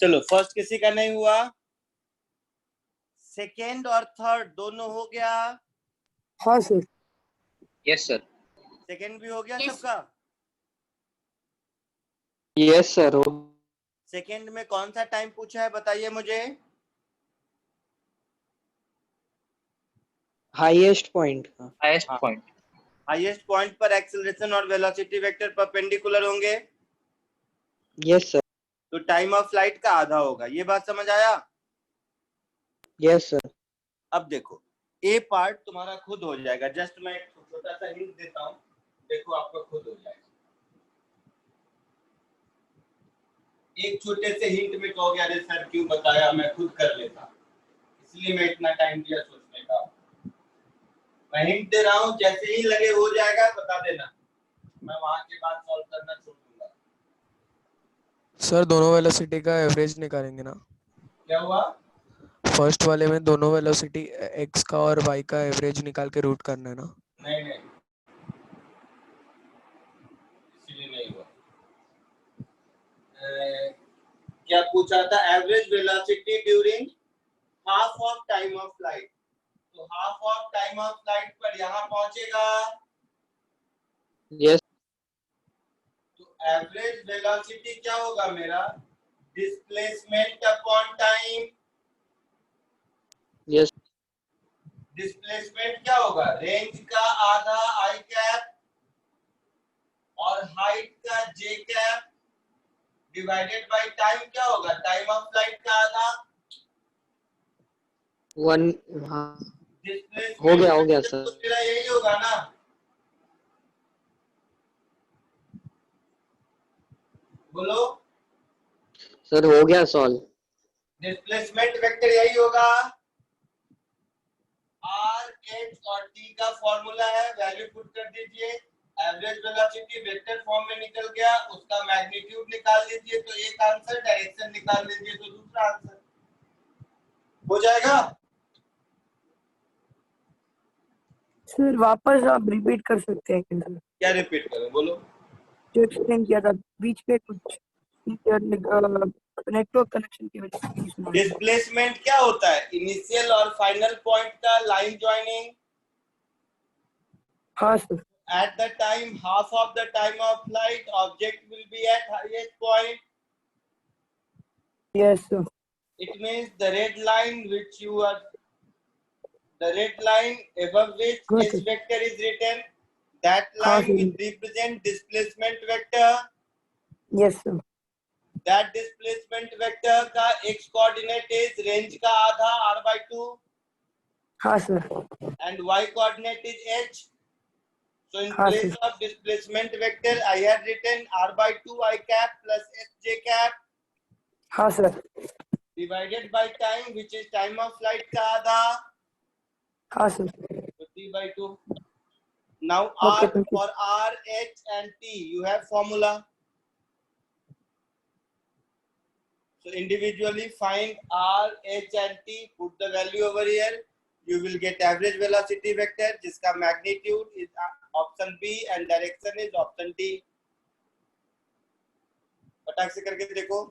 चलो फर्स्ट किसी का नहीं हुआ, सेकेंड और थर्ड दोनों हो गया। हाँ सर। Yes sir. सेकेंड भी हो गया Yes. सबका? Yes sir. सेकेंड में कौन सा टाइम पूछा है बताइए मुझे। हाईएस्ट पॉइंट का। highest हाँ। point. हाईएस्ट पॉइंट पर एक्सेलरेशन और वेलोसिटी वेक्टर परपेंडिकुलर होंगे, यस सर। तो टाइम ऑफ फ्लाइट का आधा होगा। ये बात समझ आया? Yes sir. अब देखो ए पार्ट तुम्हारा खुद हो जाएगा, जस्ट मैं एक छोटा सा हिंट देता हूँ, देखो आपका खुद हो जाएगा। एक छोटे से हिंट में कहोगे अरे सर क्यों बताया, मैं खुद कर लेता, इसलिए मैं इतना टाइम दिया सोचने का। मैं हिंट दे रहा हूँ, जैसे ही लगे हो जाएगा बता देना, मैं वहां के बाद सॉल्व करना छोड़ दूंगा। सर दोनों वेलोसिटी का एवरेज निकालेंगे ना? क्या हुआ? फर्स्ट वाले में दोनों वेलोसिटी एक्स का और वाई का एवरेज निकाल के रूट करना है ना? नहीं नहीं, इसलिए नहीं हुआ। क्या पूछा था? Average velocity during half of time of flight. तो half of time of flight पर यहाँ पहुंचेगा, यस। तो एवरेज वेलोसिटी क्या होगा मेरा? Displacement upon time. Yes. Displacement क्या होगा? रेंज का आधा आई कैप और हाइट का जे कैप डिवाइडेड बाय टाइम क्या होगा? टाइम ऑफ फ्लाइट का आधा। 1। हाँ डिस्प्लेसमेंट हो गया तो सर। मेरा यही होगा ना, बोलो। सर हो गया सॉल्व। डिस्प्लेसमेंट वेक्टर यही होगा। आर एच और टी का फॉर्मूला है, वैल्यू पुट कर दीजिए। एवरेज वेलोसिटी वेक्टर फॉर्म में निकल गया, उसका मैग्नीट्यूड निकाल लीजिए तो एक आंसर, डायरेक्शन निकाल लीजिए तो दूसरा आंसर हो जाएगा। सर वापस आप रिपीट कर सकते हैं क्या सर? क्या रिपीट करूं, बोलो। जो एक्सप्लेन किया था बीच में कुछ नेटवर्क कनेक्शन की वजह से नहीं सुना। डिस्प्लेसमेंट क्या होता है? इनिशियल और फाइनल पॉइंट का लाइन ज्वाइनिंग। हाँ sir. At the time, half of the time of flight, object will be at highest point. Yes sir. It means the red line which you are, the red line above which हाँ S sir. vector is written, that हाँ line will sir. represent displacement vector. Yes sir. That displacement vector का x coordinate is range का आधा r/2 हाँ sir. and y coordinate is h. So in हाँ place sir. of displacement vector, I had written r/2 I cap plus sj cap हाँ sir. divided by time, which is time of flight का आधा, हाँ sir. so t/2. Now Okay, r thank you. for r, h and t, you have formula. So individually find r, h and t, put the value over here. You will get average velocity vector, जिसका magnitude is option B and direction is option D. फटाक से करके देखो।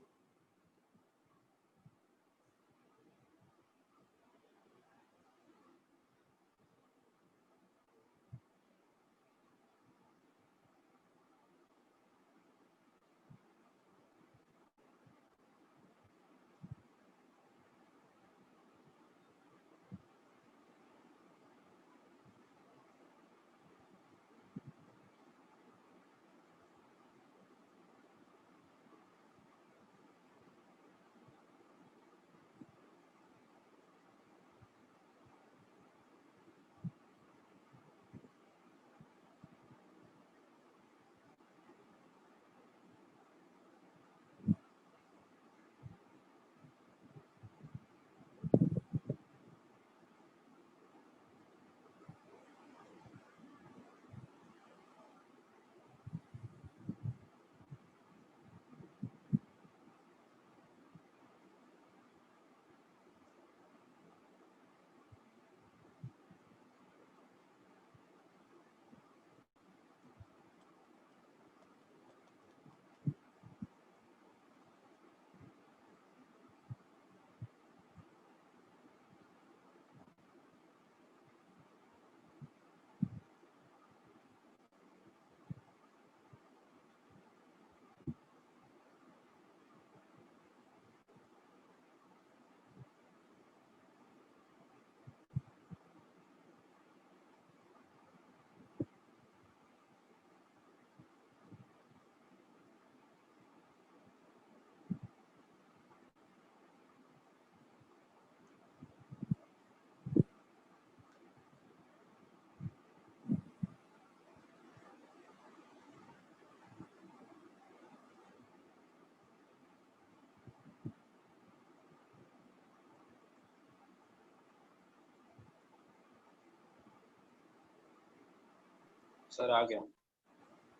Sir आ गया.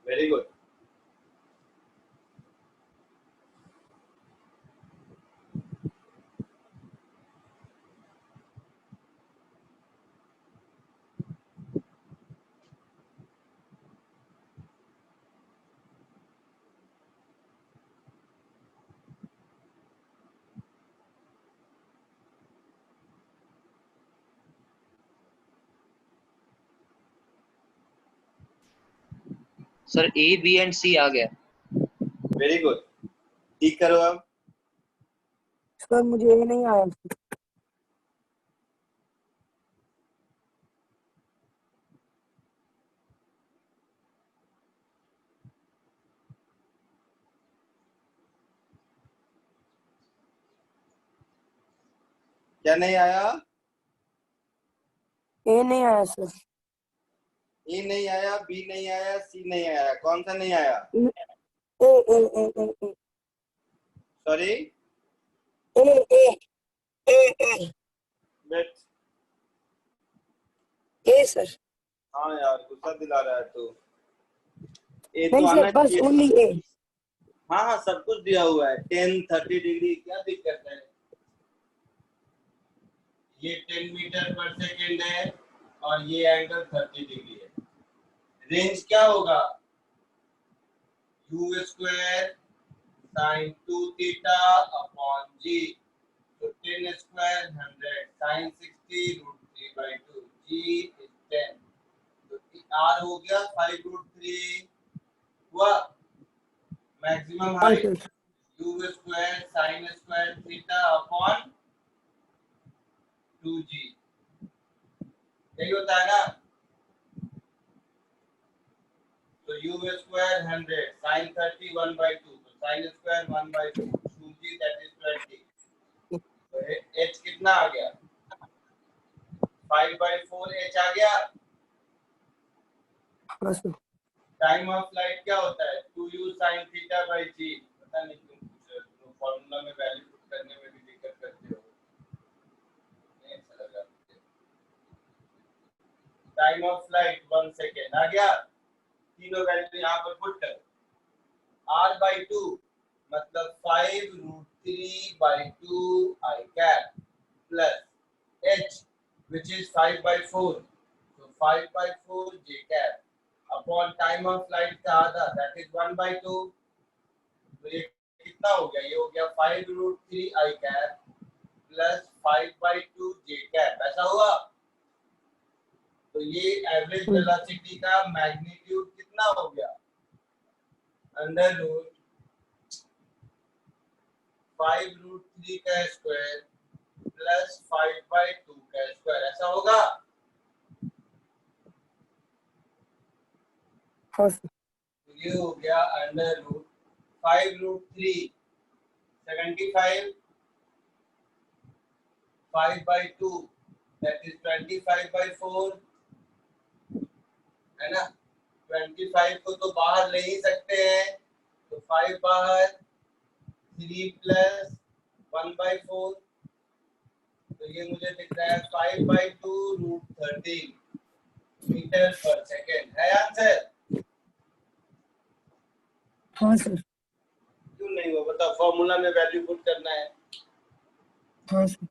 Very good. Sir A B and C आ गया. Very good. ठीक करो अब. सर मुझे ये नहीं आया. क्या नहीं आया? ए नहीं आया सर. ए नहीं आया, बी नहीं आया, सी नहीं आया. कौन सा नहीं आया? ए ए ए ए ए सॉरी. ए ए ए ए वेट. ए सर. हाँ यार, गुस्सा दिला रहा है तू. ए नहीं तो आना सर बस चाहिए. ओनली ए. हाँ हाँ, सब कुछ दिया हुआ है. 10 30 डिग्री, क्या दिक्कत है? ये 10 मीटर पर सेकेंड है और ये एंगल 30 डिग्री है. रेंज क्या होगा? u square sin 2 theta upon g. तो 10 स्क्वायर 100 sin 60 √3/2. g is 10. तो r हो गया 5√3 हुआ. Maximum height u square sin square theta upon 2g. यही होता है ना. तो u स्क्वायर 100 sin 30 1/2. तो sin square 1/2 2g that is 20. तो h कितना आ गया? 5/4 h आ गया. हाँ सर. टाइम ऑफ फ्लाइट क्या होता है? 2u sin theta by g. पता नहीं क्यों पूछ रहे हो. तो फॉर्मूला में वैल्यू पुट करने में भी दिक्कत करते हो. नहीं अच्छा लगा. टाइम ऑफ फ्लाइट 1 सेकेंड आ गया. तीनों वैल्यू यहाँ पर पुट करो. r/2 मतलब 5√3/2 I cap plus h which is 5/4. So 5/4 j cap upon time of flight का आधा that is 1/2. तो ये कितना हो गया? ये हो गया 5√3 I cap plus 5/2 j cap. ऐसा हुआ. तो ये एवरेज वेलोसिटी का मैग्नीट्यूड कितना हो गया? √5√3 का स्क्वायर प्लस 5/2 का स्क्वायर. ऐसा होगा. हाँ सर. तो ये हो गया √5√3 75 5/2 that is 25/4 है ना. 25 को तो बाहर ले ही सकते हैं. तो 5 बाहर, 3 प्लस 1/4. तो ये मुझे दिख रहा है 5/2 √13 मीटर पर सेकेंड. है आंसर? हाँ सर. क्यों नहीं हो? बताओ. फॉर्मूला में वैल्यू पुट करना है. हाँ सर.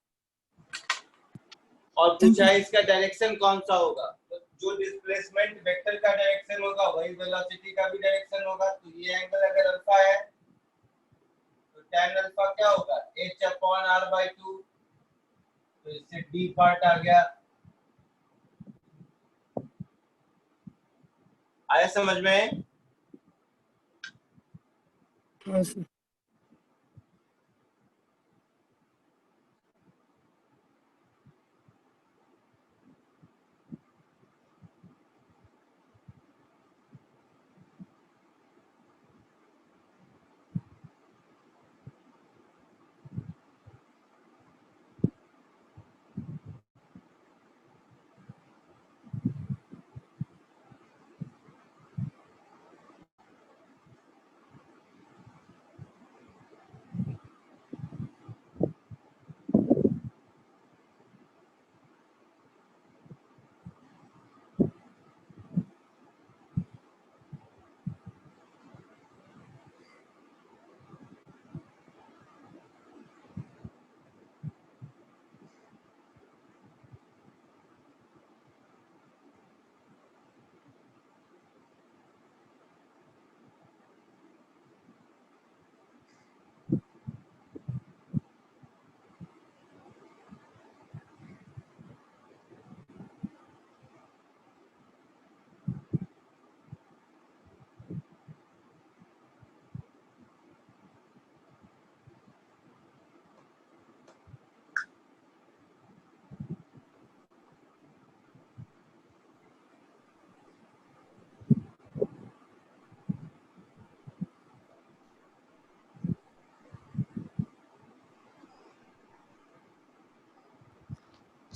और पूछा है इसका डायरेक्शन कौन सा होगा. तो जो डिस्प्लेसमेंट वेक्टर का डायरेक्शन होगा वही वेलोसिटी का भी डायरेक्शन होगा. तो ये एंगल अगर अल्फा है तो tan अल्फा क्या होगा? h/r/2. तो इससे d पार्ट आ गया. आया समझ में? हाँ सर.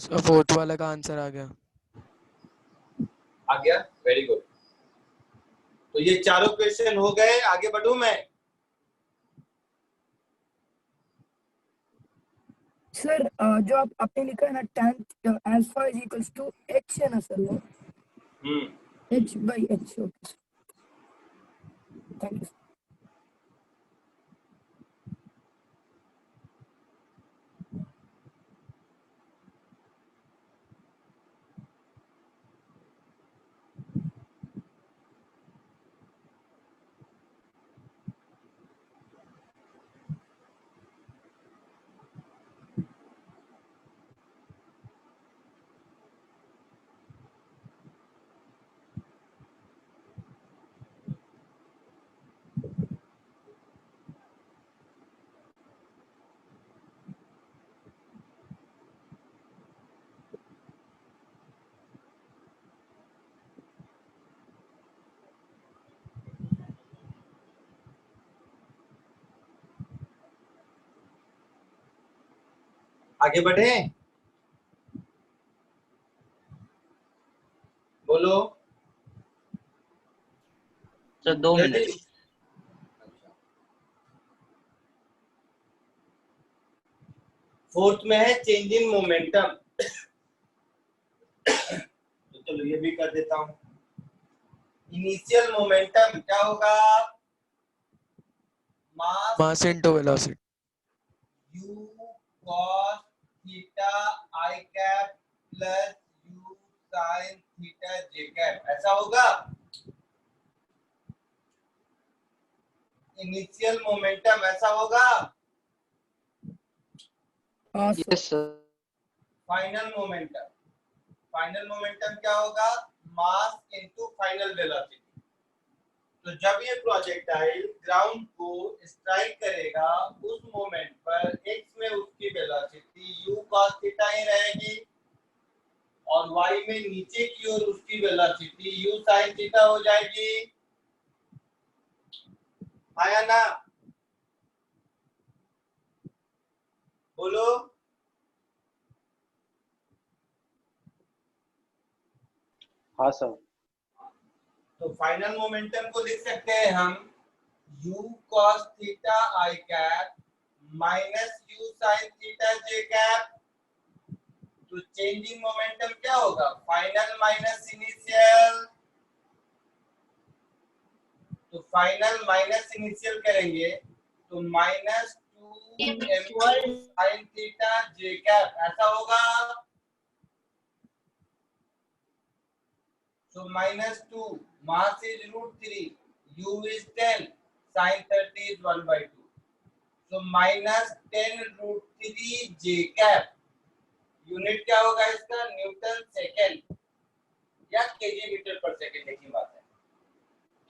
फोर्थ वाले का आंसर आ गया। आ गया, वेरी गुड। तो ये चारों क्वेश्चन हो गए, आगे बढ़ूं मैं? सर जो आप आपने लिखा है ना tan alpha is equals to h है ना सर, वो h by h। Okay, thank you. आगे बढ़े, बोलो। Sir 2 minute. Ready? फोर्थ में है चेंज इन मोमेंटम। तो चलो ये भी कर देता हूं। इनिशियल मोमेंटम क्या होगा? Mass into velocity. u cos theta i cap plus u sin theta j cap, ऐसा होगा। इनिशियल मोमेंटम ऐसा होगा। हाँ sir. Yes sir. Final momentum क्या होगा? Mass into final velocity. तो जब ये प्रोजेक्टाइल ग्राउंड को स्ट्राइक करेगा उस मोमेंट पर x में उसकी वेलोसिटी u cos थीटा ही रहेगी और y में नीचे की ओर उसकी वेलोसिटी u sin थीटा हो जाएगी। आया ना? बोलो। हाँ सर। तो फाइनल मोमेंटम को लिख सकते हैं हम u cos theta i cap minus u sin theta j cap. तो चेंजिंग मोमेंटम क्या होगा? Final minus initial. तो फाइनल माइनस इनिशियल करेंगे तो minus 2 sin theta j cap, ऐसा होगा। So -2, mass is √3, u is 10, sin 30 is 1/2. So -10√3 j cap. Unit क्या होगा इसका? न्यूटन सेकेंड या केजी मीटर पर सेकेंड, एक ही बात है।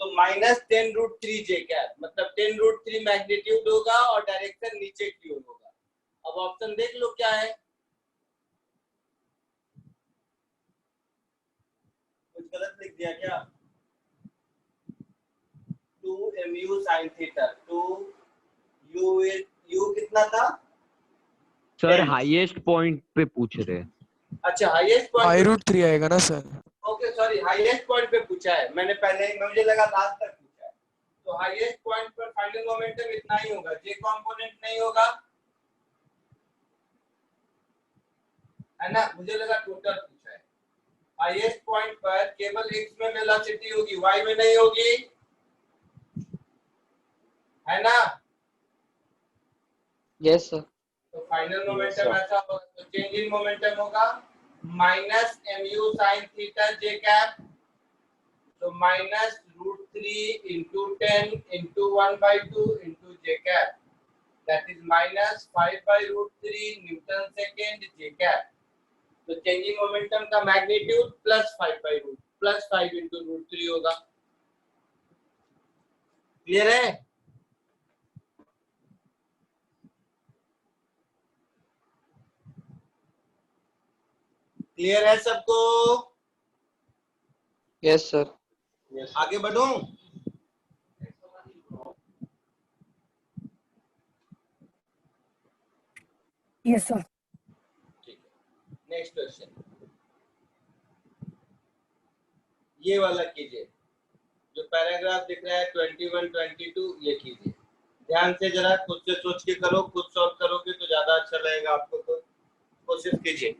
तो -10√3 j cap मतलब 10√3 मैग्नीट्यूड होगा और डायरेक्शन नीचे की ओर होगा। अब ऑप्शन देख लो क्या है। कुछ गलत लिख दिया क्या? 2 mu sin थीटा, 2 u कितना था? सर 10। हाईएस्ट पॉइंट पे पूछ रहे हैं। अच्छा, हाईएस्ट पॉइंट। I√3 आएगा ना sir? Okay sorry, highest point पे पूछा है मैंने, पहले मुझे लगा लास्ट तक पूछा है। तो हाईएस्ट पॉइंट पर फाइनल मोमेंटम इतना ही होगा, जे कंपोनेंट नहीं होगा, है ना? मुझे लगा टोटल पूछा है। हाईएस्ट पॉइंट पर केवल x में वेलोसिटी होगी, y में नहीं होगी, है ना? Yes sir. तो फाइनल मोमेंटम ऐसा होगा, तो चेंज इन मोमेंटम होगा minus mu sin theta j cap. तो -√3 into 10 into 1/2 into j cap, that is -5/√3 Newton second j cap। तो चेंजिंग मोमेंटम का मैग्नीट्यूड +5 into √3 होगा। क्लियर है? क्लियर है सबको? Yes sir. आगे बढ़ूं? Yes sir. ठीक है, नेक्स्ट नेक्स्ट क्वेश्चन, ये वाला कीजिए, जो पैराग्राफ दिख रहा है 21 22, ये कीजिए। ध्यान से जरा खुद से सोच के करो, खुद सॉल्व करोगे तो ज्यादा अच्छा लगेगा आपको, तो कोशिश कीजिए।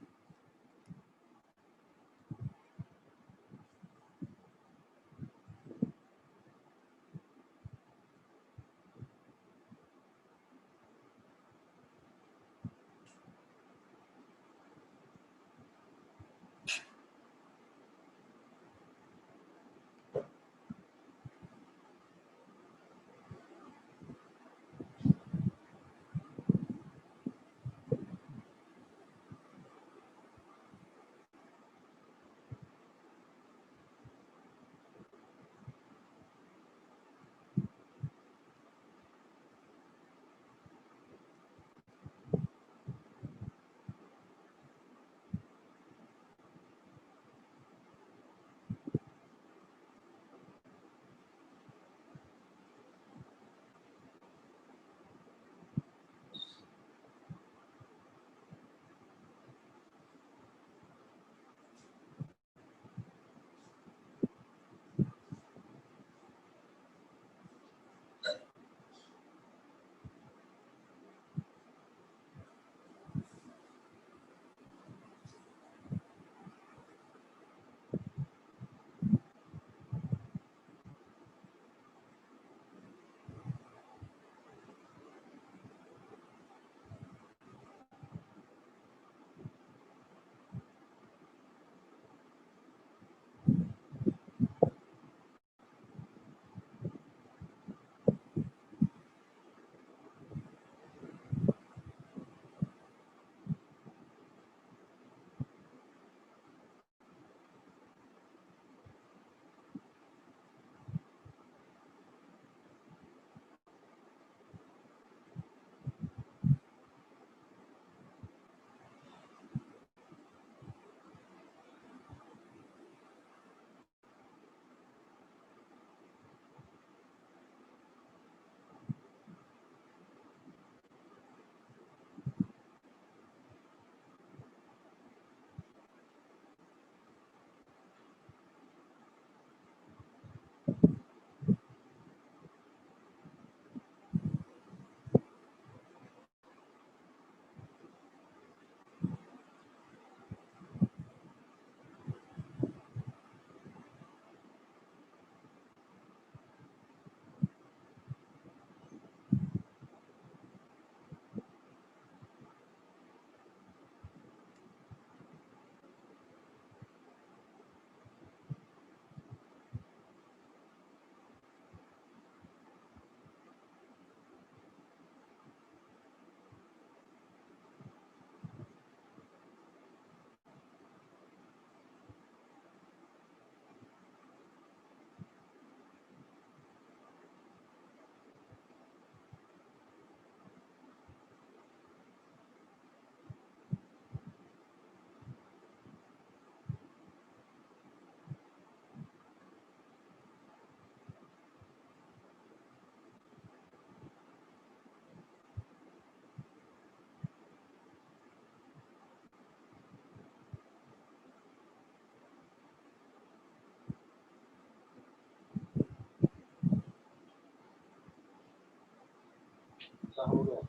हो गया।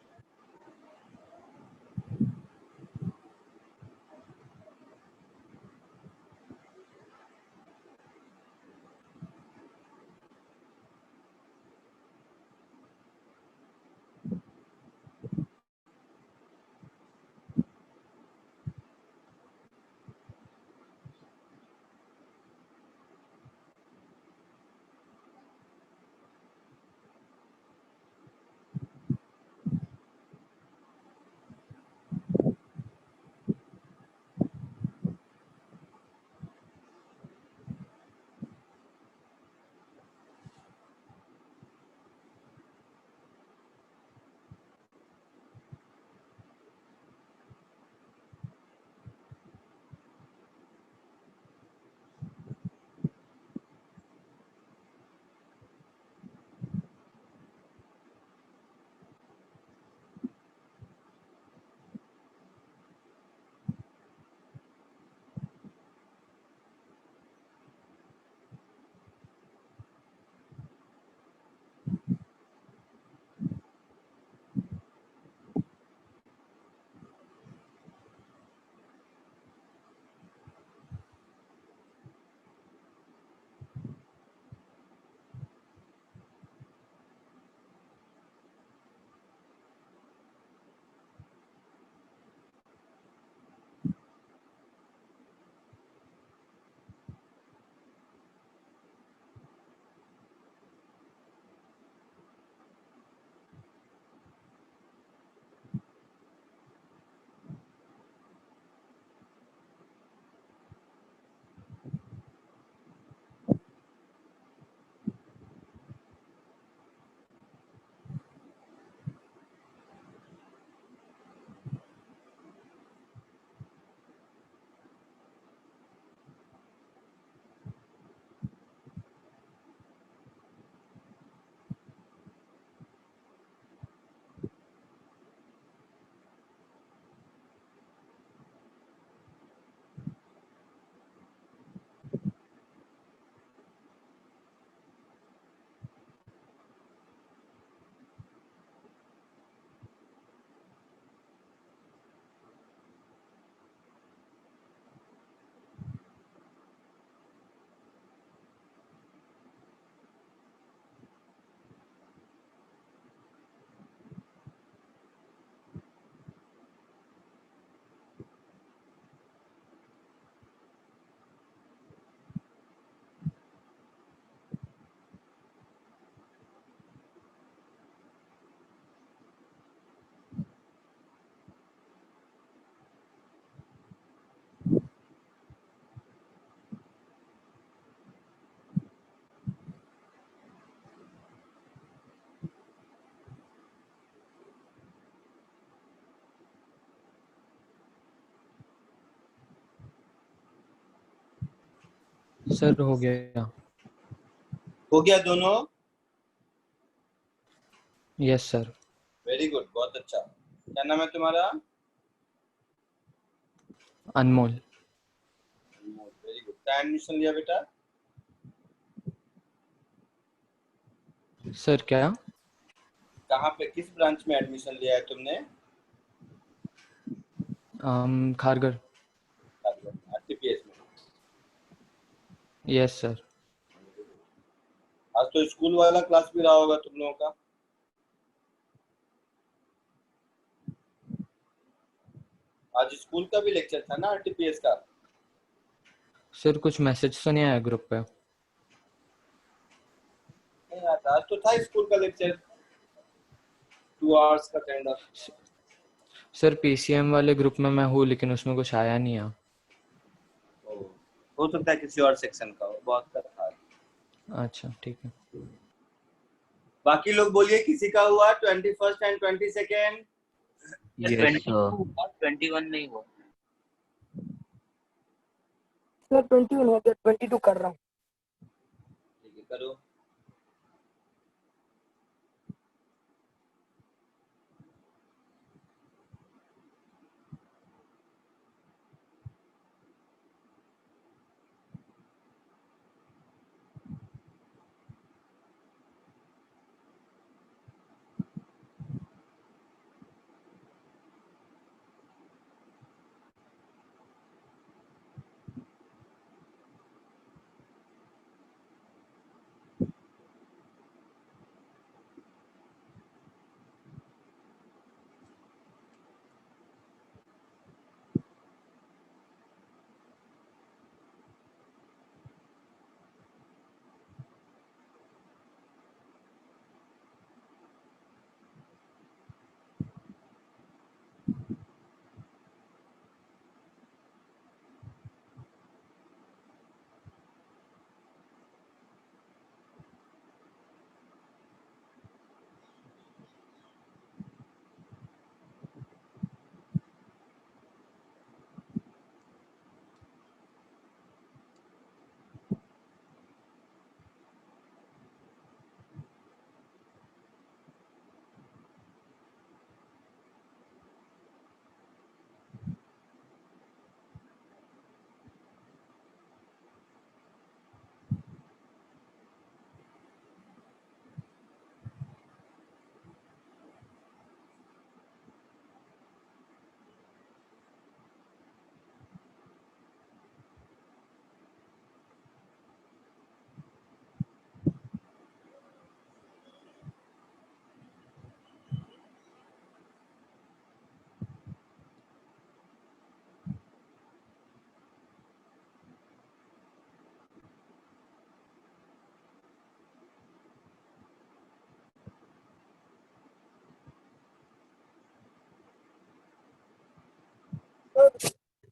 सर हो गया। हो गया दोनों? Yes sir. वेरी गुड, बहुत अच्छा। क्या नाम है तुम्हारा? अनमोल। Very good. क्या एडमिशन लिया बेटा? सर क्या? कहाँ पे, किस ब्रांच में एडमिशन लिया है तुमने? खारगर। आरटीपीएस में। Yes sir. आज तो स्कूल वाला क्लास भी रहा होगा तुम लोगों का। आज स्कूल का भी लेक्चर था ना आरटीपीएस का? सर कुछ मैसेज तो नहीं आया ग्रुप पे। नहीं आता, आज तो था स्कूल का लेक्चर 2 आवर्स का काइंड ऑफ। सर पीसीएम वाले ग्रुप में मैं हूँ लेकिन उसमें कुछ आया नहीं है। हो सकता है किसी और सेक्शन का हो, बहुत का था। अच्छा ठीक है। बाकी लोग बोलिए किसी का हुआ 21st and 22nd? Yes sir. 21 नहीं हुआ। सर 21 हो गया, 22 कर रहा हूँ। ठीक है, करो।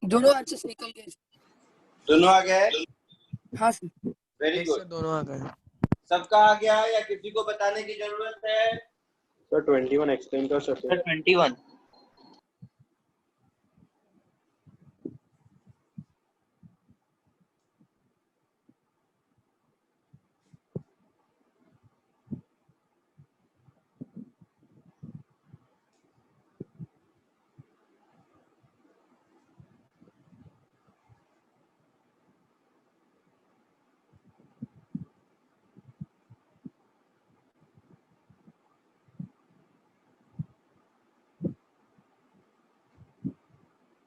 दोनों अच्छे से निकल गए। दोनों आ गए? हाँ sir. Very yes sir good. दोनों आ गए। सबका आ गया या किसी को बताने की जरूरत है? सर 21 एक्सप्लेन कर सकते सर हैं? 21।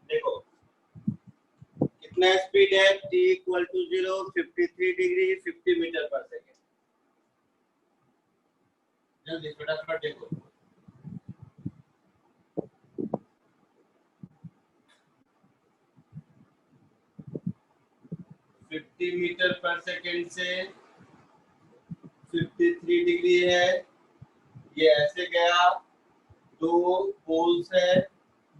देखो कितना स्पीड है, t equal to 0, 53 degree 50 metre पर सेकेंड। जल्दी फटाफट देखो। 50 मीटर पर सेकेंड से 53 डिग्री है। ये ऐसे गया, दो पोल्स है,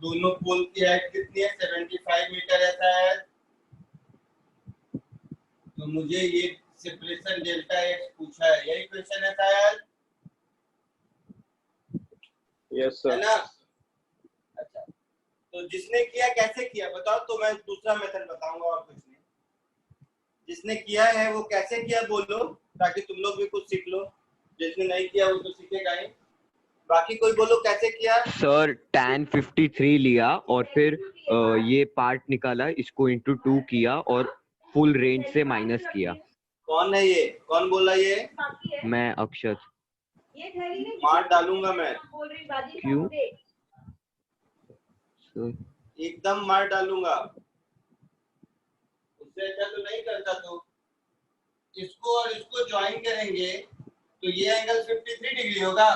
दोनों पोल की हाइट कितनी है? 75 मीटर है शायद। तो मुझे ये सेपरेशन डेल्टा एक्स पूछा है, यही क्वेश्चन है शायद, यस है सर। ना? अच्छा, तो जिसने किया कैसे किया बताओ, तो मैं दूसरा मेथड बताऊंगा और कुछ नहीं। जिसने किया है वो कैसे किया बोलो, ताकि तुम लोग भी कुछ सीख लो। जिसने नहीं किया वो तो सीखेगा ही। बाकी कोई बोलो कैसे किया। सर tan 53 लिया और फिर ये पार्ट निकाला, इसको into 2 किया और फुल रेंज से माइनस किया। कौन है ये, कौन बोला ये? मैं अक्षत। मार डालूंगा मैं। क्यों सर? एकदम मार डालूंगा। उससे अच्छा तो नहीं करता तो। इसको और इसको ज्वाइन करेंगे तो ये एंगल 53 डिग्री होगा।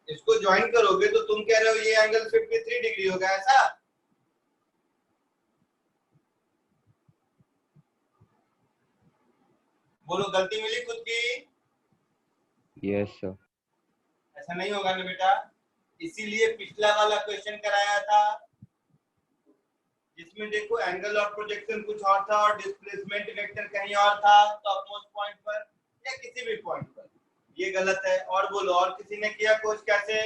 इसको ज्वाइन करोगे तो तुम कह रहे हो ये एंगल 53 डिग्री होगा, ऐसा? बोलो, गलती मिली खुद की? Yes sir. ऐसा नहीं होगा ना बेटा। इसीलिए पिछला वाला क्वेश्चन कराया था, जिसमें देखो एंगल ऑफ प्रोजेक्शन कुछ और था और डिस्प्लेसमेंट वेक्टर कहीं और था, टॉपमोस्ट पॉइंट पर या किसी भी पॉइंट पर। ये गलत है। और बोलो, और किसी ने किया कुछ कैसे?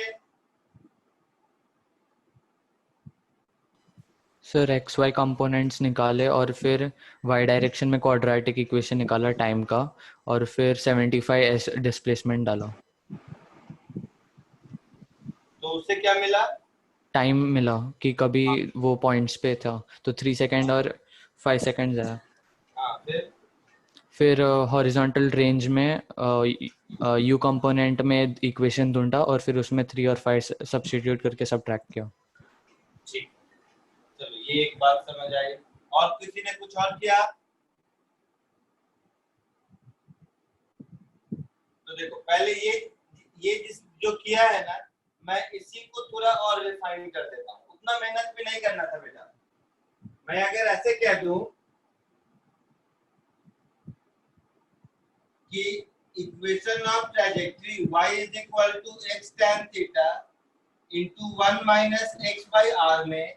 सर एक्स वाई कंपोनेंट्स निकाले और फिर वाई डायरेक्शन में क्वाड्रेटिक इक्वेशन निकाला टाइम का, और फिर 75 डिस्प्लेसमेंट डाला। तो उससे क्या मिला? टाइम मिला कि कभी वो पॉइंट्स पे था तो 3 सेकेंड और 5 सेकेंड आया। हाँ, फिर हॉरिजॉन्टल रेंज में यू कंपोनेंट में इक्वेशन ढूंढा और फिर उसमें 3 और 5 सब्स्टिट्यूट करके सबट्रैक्ट किया। ठीक, चलो ये एक बात समझ आई। और किसी ने कुछ और किया? तो देखो, पहले ये जो किया है ना, मैं इसी को थोड़ा और रिफाइन कर देता हूँ। उतना मेहनत भी नहीं करना था बेटा। मैं अगर ऐसे कह दूं कि equation of trajectory y is equal to x tan theta into 1 minus x by r में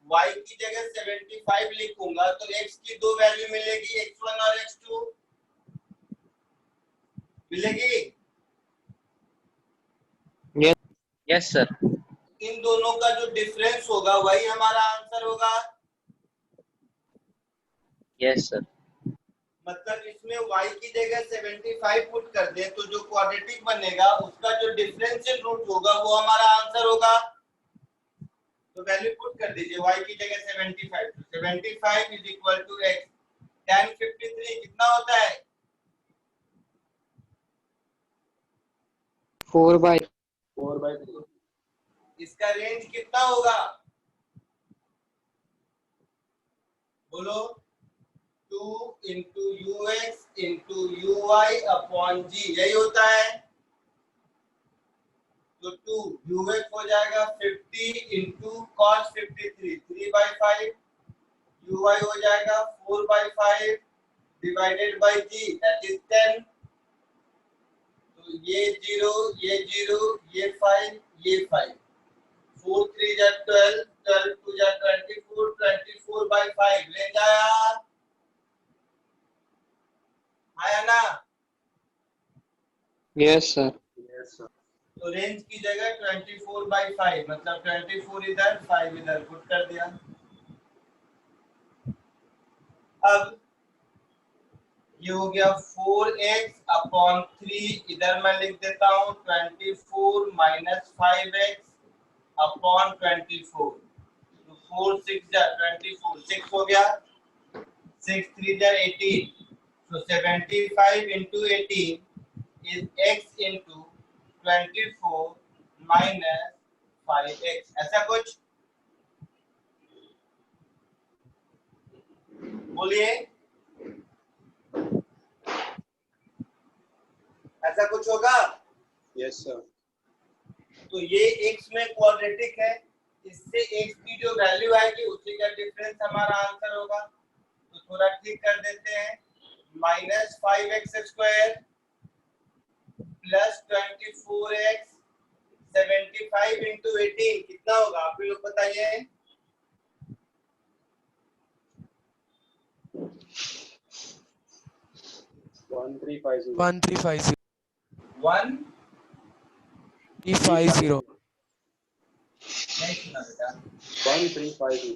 y की जगह 75 लिखूंगा तो x की दो वैल्यू मिलेगी, x1 और x2 मिलेगी। Yes sir. इन दोनों का जो डिफरेंस होगा वही हमारा आंसर होगा। Yes sir. मतलब इसमें y की जगह 75 पुट कर दे तो जो क्वाड्रेटिक बनेगा उसका जो डिफरेंशियल रूट होगा वो हमारा आंसर होगा। तो वैल्यू पुट कर दीजिए, y की जगह 75, तो 75 is equal to x tan 53 कितना होता है? 4/3। इसका रेंज कितना होगा बोलो? 2 into ux into uy upon g, यही होता है। तो 2 ux हो जाएगा 50 इंटू cos 53 3/5, uy हो जाएगा 4/5 divided by g that is 10। तो ये 0 ये 0 ये 5 ये 5, 4 3 जा 12, 12 2 जा 24, 24/5 ले जाया आया ना? Yes sir. Yes, sir. तो रेंज की जगह 24/5, मतलब 24 इधर 5 इधर पुट कर दिया। अब ये हो गया 4x अपॉन 3, इधर मैं लिख देता हूँ 24 माइनस 5x अपॉन 24। तो 4 6 जा 24, 6 हो गया, 6 3 जा 18। So 75 into 18 is x into 24 minus 5x, ऐसा कुछ बोलिए। ऐसा कुछ होगा? Yes, sir. तो ये x में क्वाड्रेटिक है, इससे x की जो वैल्यू आएगी उसी का डिफरेंस हमारा आंसर होगा। तो थोड़ा ठीक कर देते हैं, minus 5x square plus 24x 75 into 18 कितना होगा आप लोग बताइए? 1350. 1350. 1 350 नहीं सुना बेटा 1350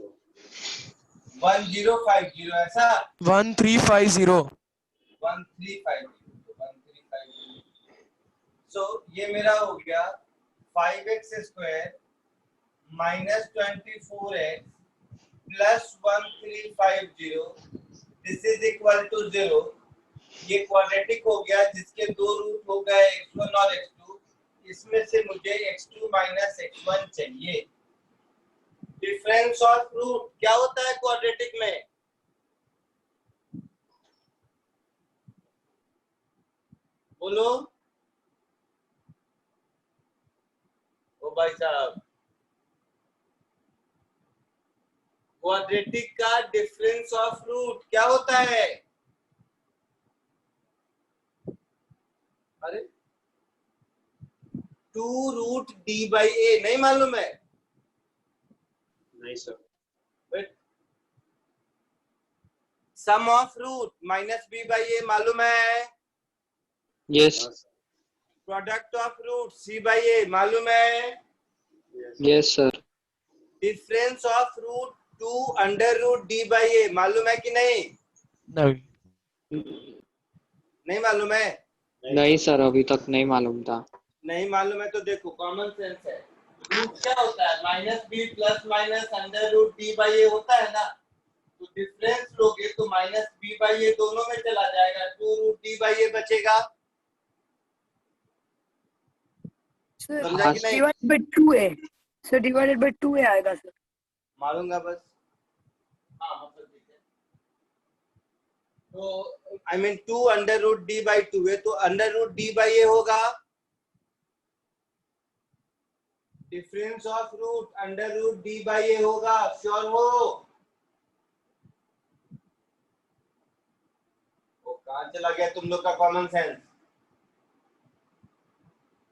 1050 ऐसा 1350 1350 सो ये मेरा हो गया 5x square minus 24x plus 1350 this is equal to 0 ये क्वाड्रेटिक हो गया जिसके दो रूट हो गए x1 और x2 इसमें से मुझे x2 माइनस x1 चाहिए डिफरेंस ऑफ रूट क्या होता है क्वाड्रेटिक में बोलो ओ भाई साहब क्वाड्रेटिक का डिफरेंस ऑफ रूट क्या होता है अरे 2 रूट d बाई ए नहीं मालूम है नहीं sir but sum of root minus b by a मालूम है yes product of root c by a मालूम है yes sir difference of root 2 under root d by a मालूम है कि नहीं नहीं नहीं मालूम है नहीं सर अभी तक नहीं मालूम था नहीं मालूम है तो देखो कॉमन सेंस है रूट क्या होता है minus b plus minus under root D by a होता है ना तो डिफरेंस लोगे तो माइनस बी बाई ए दोनों में चला जाएगा 2 रूट डी बाई ए बचेगा सर समझा कि नहीं divided by 2a sir divided by 2a आएगा सर मालूंगा बस हाँ मतलब ठीक है तो I mean 2 under root D by 2 है तो under root D by a होगा difference of root under root D by a होगा श्योर हो वो कहाँ चला गया तुम लोग का कॉमन सेंस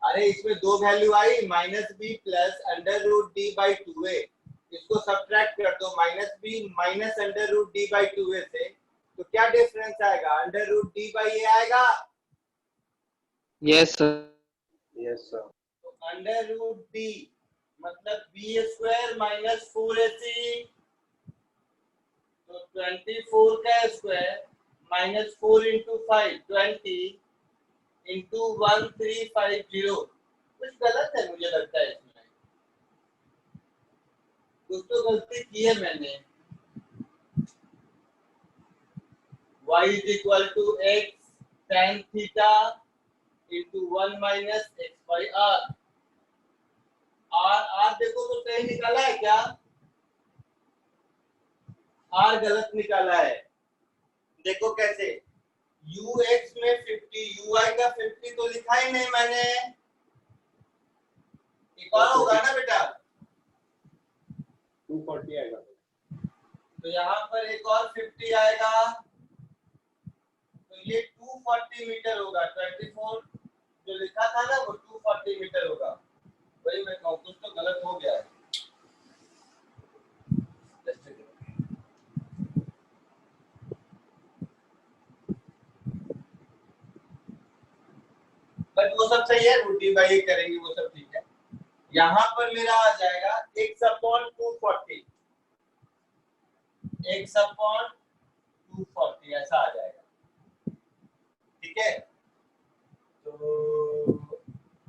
अरे इसमें दो वैल्यू आई minus b plus under root D by 2a इसको सब्ट्रैक्ट कर दो minus b minus under root D by 2a से तो क्या डिफरेंस आएगा under root D by A आएगा yes sir तो अंडर रूट डी मतलब बी स्क्वायर माइनस 4ac तो 24 का स्क्वायर माइनस 4 इंटू 5 20 इंटू 1350 कुछ गलत है मुझे लगता है इसमें कुछ तो गलती की है मैंने y is equal to x tan theta into 1 minus x by r r देखो तो सही निकाला है क्या r गलत निकाला है देखो कैसे ux में 50 uy का 50 तो लिखा ही नहीं मैंने एक और होगा ना बेटा 240 आएगा तो यहाँ पर एक और 50 आएगा तो ये 240 मीटर होगा 24 जो लिखा था ना वो 240 मीटर होगा वही मैं कहूँ कुछ तो गलत हो गया है बट वो सब सही है रूटी बाई करेंगे वो सब ठीक है यहाँ पर मेरा आ जाएगा x अपॉन 240 x अपॉन 240 ऐसा आ जाएगा ठीक है तो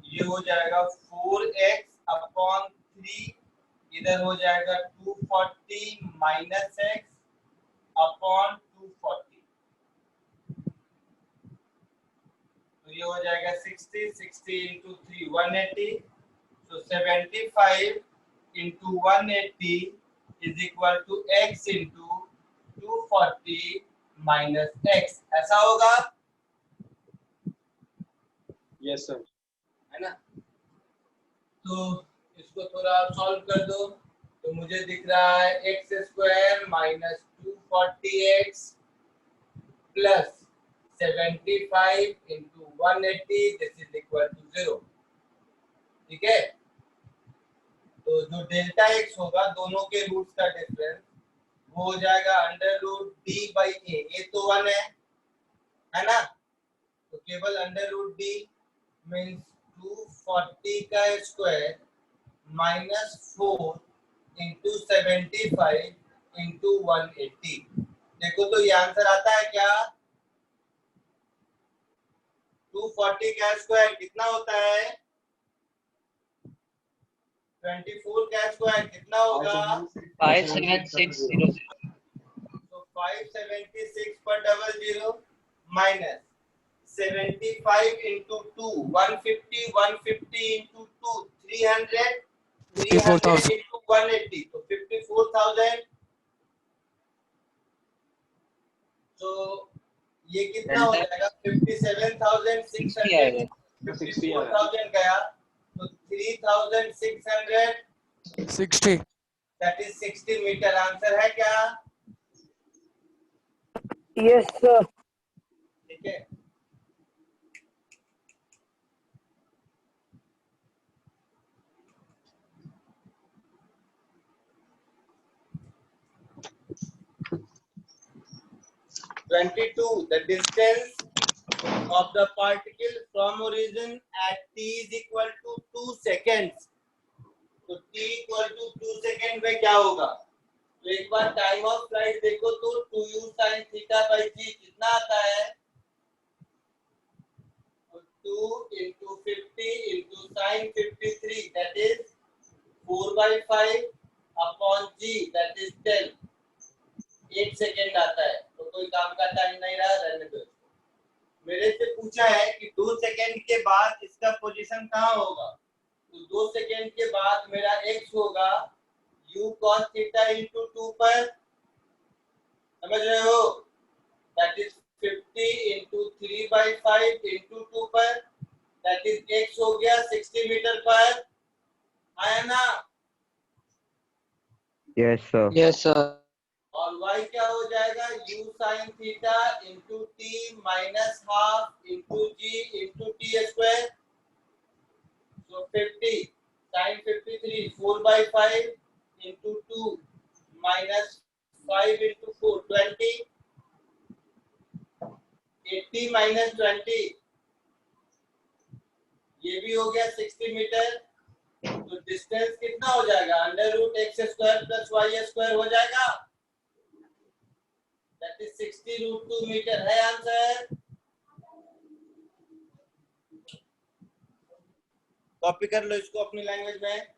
ये हो जाएगा 4x अपॉन 3 इधर हो जाएगा 240 माइनस x अपॉन 240 तो ये हो जाएगा 60 इंटू 3 180 तो 75 into 180 is equal to x into 240 minus x ऐसा होगा यस सर है ना तो इसको थोड़ा सॉल्व कर दो तो मुझे दिख रहा है x square minus 240x plus 75 into 180 this is equal to 0 ठीक है तो जो डेल्टा एक्स होगा दोनों के रूट्स का डिफरेंस वो हो जाएगा अंडर रूट डी बाई ए ये तो 1 है ना तो केवल अंडर रूट डी मीन्स 240 का स्क्वायर -4 इंटू 75 इंटू 180। देखो तो ये आंसर आता है क्या? 240 का स्क्वायर कितना होता है? 24 का स्क्वायर कितना होगा? 5760 तो 576 पर double zero minus 75 into 2 150 150 into 2 300 54,000 into 180 तो 54,000। तो ये कितना हो जाएगा? 57,600 54,000 गया तो 3,600 60 दैट इज 60 मीटर। आंसर है क्या? Yes sir. ठीक है। The distance of the particle from origin at t is equal to 2 seconds. तो t equal to 2 सेकेंड में क्या होगा? तो एक बार टाइम ऑफ फ्लाइट देखो तो 2u sin theta by g कितना आता है? 2 into 50 into sin 53 that is 4/5 upon g that is 10। 8 second आता है। तो कोई काम का टाइम नहीं रहा, रहने दो। मेरे से पूछा है कि 2 सेकेंड के बाद इसका पोजीशन कहाँ होगा? तो 2 सेकेंड के बाद मेरा x होगा u cos थीटा into 2 पर। समझ रहे हो? दैट इज 50 into 3/5 into 2 पर। दैट इज x हो गया 60 मीटर पर। आया ना? Yes, sir. Yes, sir. और y क्या हो जाएगा? u sin theta into t minus half into g into t square। So 50 sin 53 4/5 into 2 minus 5 into 4 20 80 minus 20 ये भी हो गया 60 मीटर। तो डिस्टेंस कितना हो जाएगा? √x² + y² हो जाएगा। दैट इज 60√2 मीटर है आंसर। कॉपी कर लो इसको अपनी लैंग्वेज में।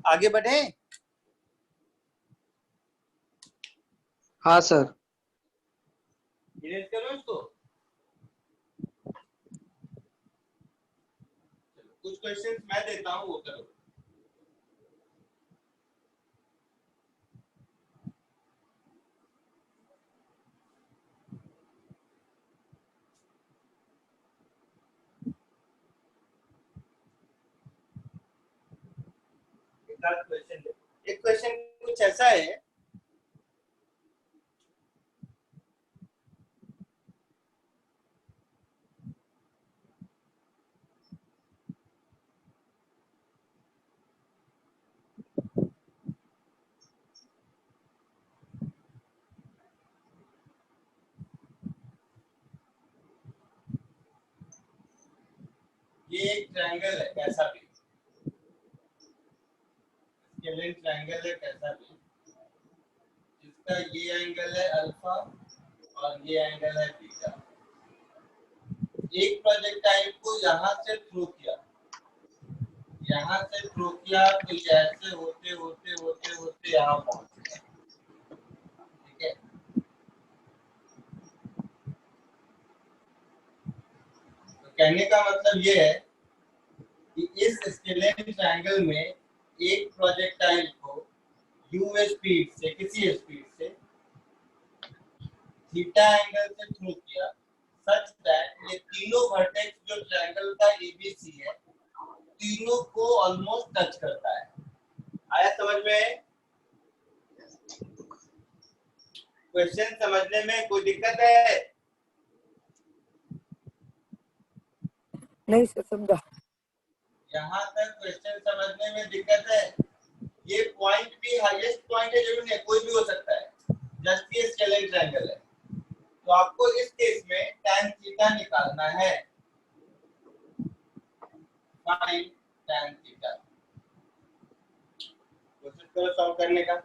आगे बढ़े। हाँ सर। इरेज करो इसको। कुछ क्वेश्चंस मैं देता हूँ, वो करो। एक क्वेश्चन कुछ ऐसा है, ये एक ट्रायंगल है कैसा भी, स्केलेन ट्रायंगल है कैसा भी, जिसका ये एंगल है अल्फा और ये एंगल है बीटा। एक प्रोजेक्टाइल को यहाँ से थ्रो किया, यहाँ से थ्रो किया, तो ये ऐसे होते होते होते होते यहाँ पहुंच गया। ठीक है, तो कहने का मतलब ये है कि इस स्केलेन ट्रायंगल में एक प्रोजेक्टाइल को u स्पीड से, किसी स्पीड से थीटा एंगल से थ्रो किया, सच दैट ये तीनों वर्टेक्स जो ट्रायंगल का एबीसी है, तीनों को ऑलमोस्ट टच करता है। आया समझ में? क्वेश्चन समझने में कोई दिक्कत है? नहीं सर, समझा। यहाँ तक क्वेश्चन समझने में दिक्कत है? ये पॉइंट भी हाईएस्ट पॉइंट है, जरूर नहीं, कोई भी हो सकता है, जस्ट ये स्केलेन ट्रायंगल है। तो आपको इस केस में tan थीटा निकालना है, फाइंड tan थीटा। कोशिश करो सॉल्व करने का।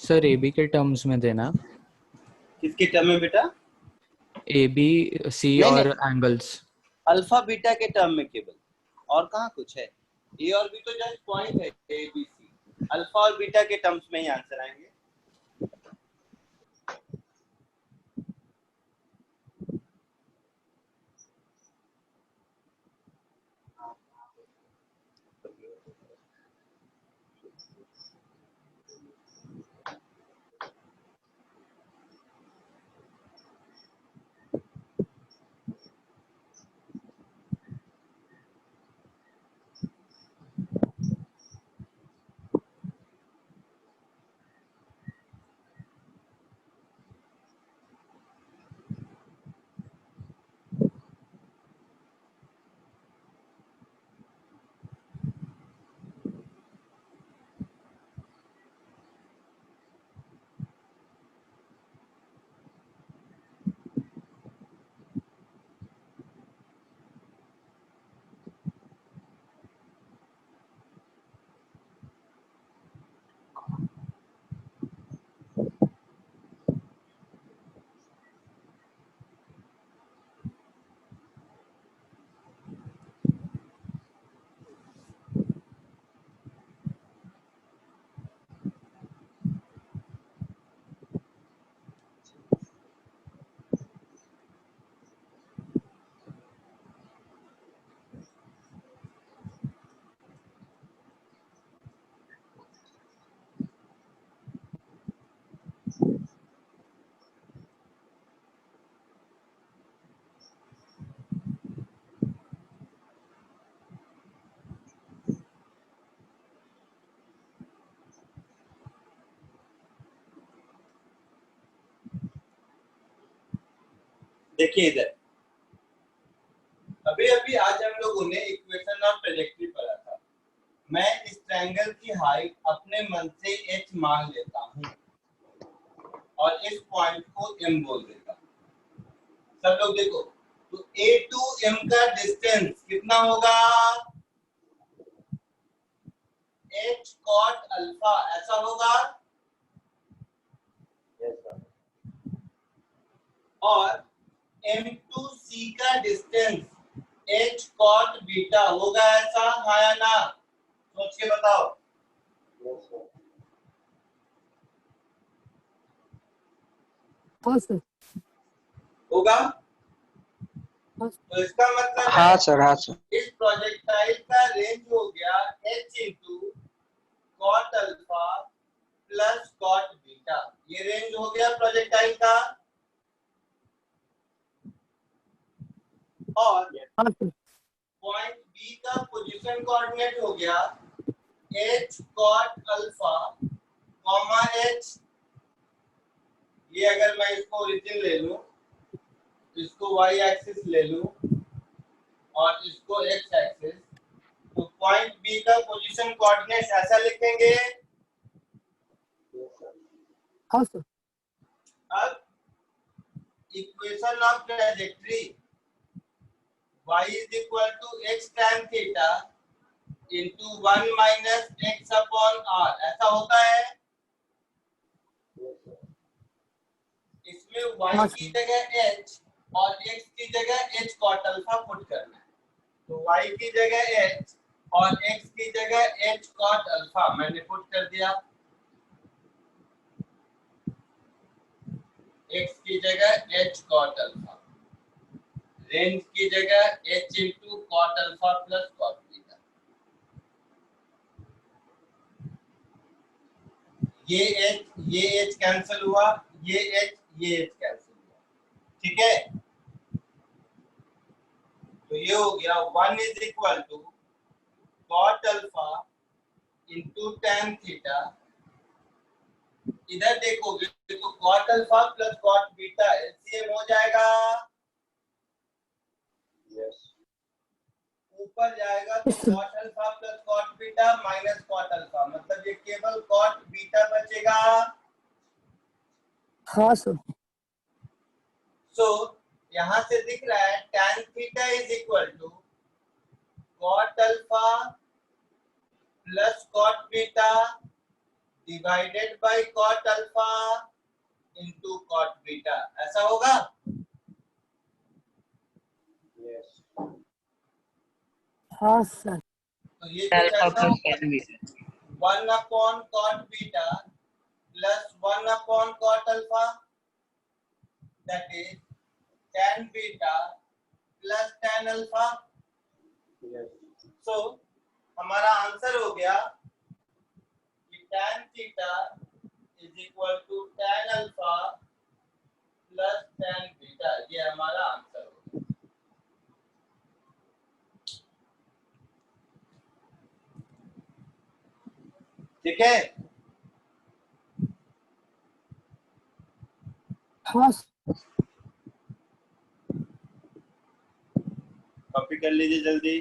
सर ए बी के टर्म्स में देना, किसके टर्म में बेटा? ए बी सी नहीं, और नहीं। एंगल्स। अल्फा बीटा के टर्म में केवल, और कहाँ कुछ है? ए और बी तो जस्ट पॉइंट है, ए बी सी। अल्फा और बीटा के टर्म्स में ही आंसर आएंगे। देखिए इधर, अभी अभी आज हम लोगों ने इक्वेशन ऑफ ट्रैजेक्टरी पढ़ा था। मैं इस ट्रायंगल की हाइट अपने मन से h मान लेता हूँ और इस पॉइंट को m बोल देता हूँ। सब लोग देखो, तो a टू m का डिस्टेंस कितना होगा? h cot अल्फा, ऐसा होगा। और m टू c का डिस्टेंस h cot बीटा होगा, ऐसा? हाँ या ना? सोच के बताओ। हाँ सर। होगा? तो इसका मतलब हाँ है सर, हाँ सर। इस प्रोजेक्टाइल का रेंज हो गया h into cot alpha plus cot beta. ये रेंज हो गया प्रोजेक्टाइल का। और हाँ सर। पॉइंट बी का पोजीशन कोऑर्डिनेट हो गया h cot alpha comma h। ये अगर मैं इसको ओरिजिन ले लूं, इसको y एक्सिस ले लूं और इसको x एक्सिस, तो पॉइंट बी का पोजीशन कोऑर्डिनेट ऐसा लिखेंगे। हाँ सर। अब equation of trajectory y is equal to x tan theta into 1 minus x upon r, ऐसा होता है। इसमें y की जगह h और x की जगह h cot अल्फा पुट करना है। तो y की जगह h और x की जगह h cot अल्फा मैंने पुट कर दिया। x की जगह h cot अल्फा, रेंज की जगह h into cot alpha plus cot beta. ये h कैंसिल हुआ, ये h कैंसिल हुआ, ठीक है। तो ये हो गया 1 is equal to cot alpha into tan theta. इधर देखोगे तो cot alpha plus cot beta LCM हो जाएगा। ऊपर जाएगा तो cot alpha plus cot beta minus cot alpha, मतलब ये केवल कॉट बीटा बचेगा। हाँ सर। सो यहां से दिख रहा है tan theta is equal to cot alpha plus cot beta divided by cot alpha into cot beta, ऐसा होगा? Yes. हाँ सर। तो ये कुछ अल्फा ऐसा प्लस होगा, tan beta 1 upon cot beta plus 1 upon cot alpha, that is tan beta plus tan alpha. Yes. So हमारा answer हो गया कि tan theta is equal to tan alpha plus tan beta, ये हमारा answer हो गया। ठीक है, हाँ कॉपी कर लीजिए जल्दी।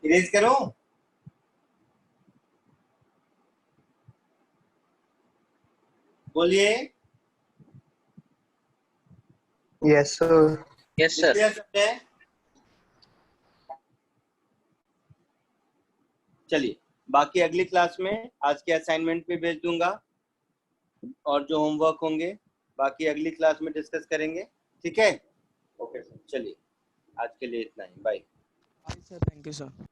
इरेज करूं? बोलिए। Yes sir. Yes sir clear समझे? चलिए, बाकी अगली क्लास में आज के असाइनमेंट पे भेज दूंगा और जो होमवर्क होंगे बाकी अगली क्लास में डिस्कस करेंगे। ठीक है, Okay, sir. चलिए आज के लिए इतना ही, bye. Sir, thank you sir.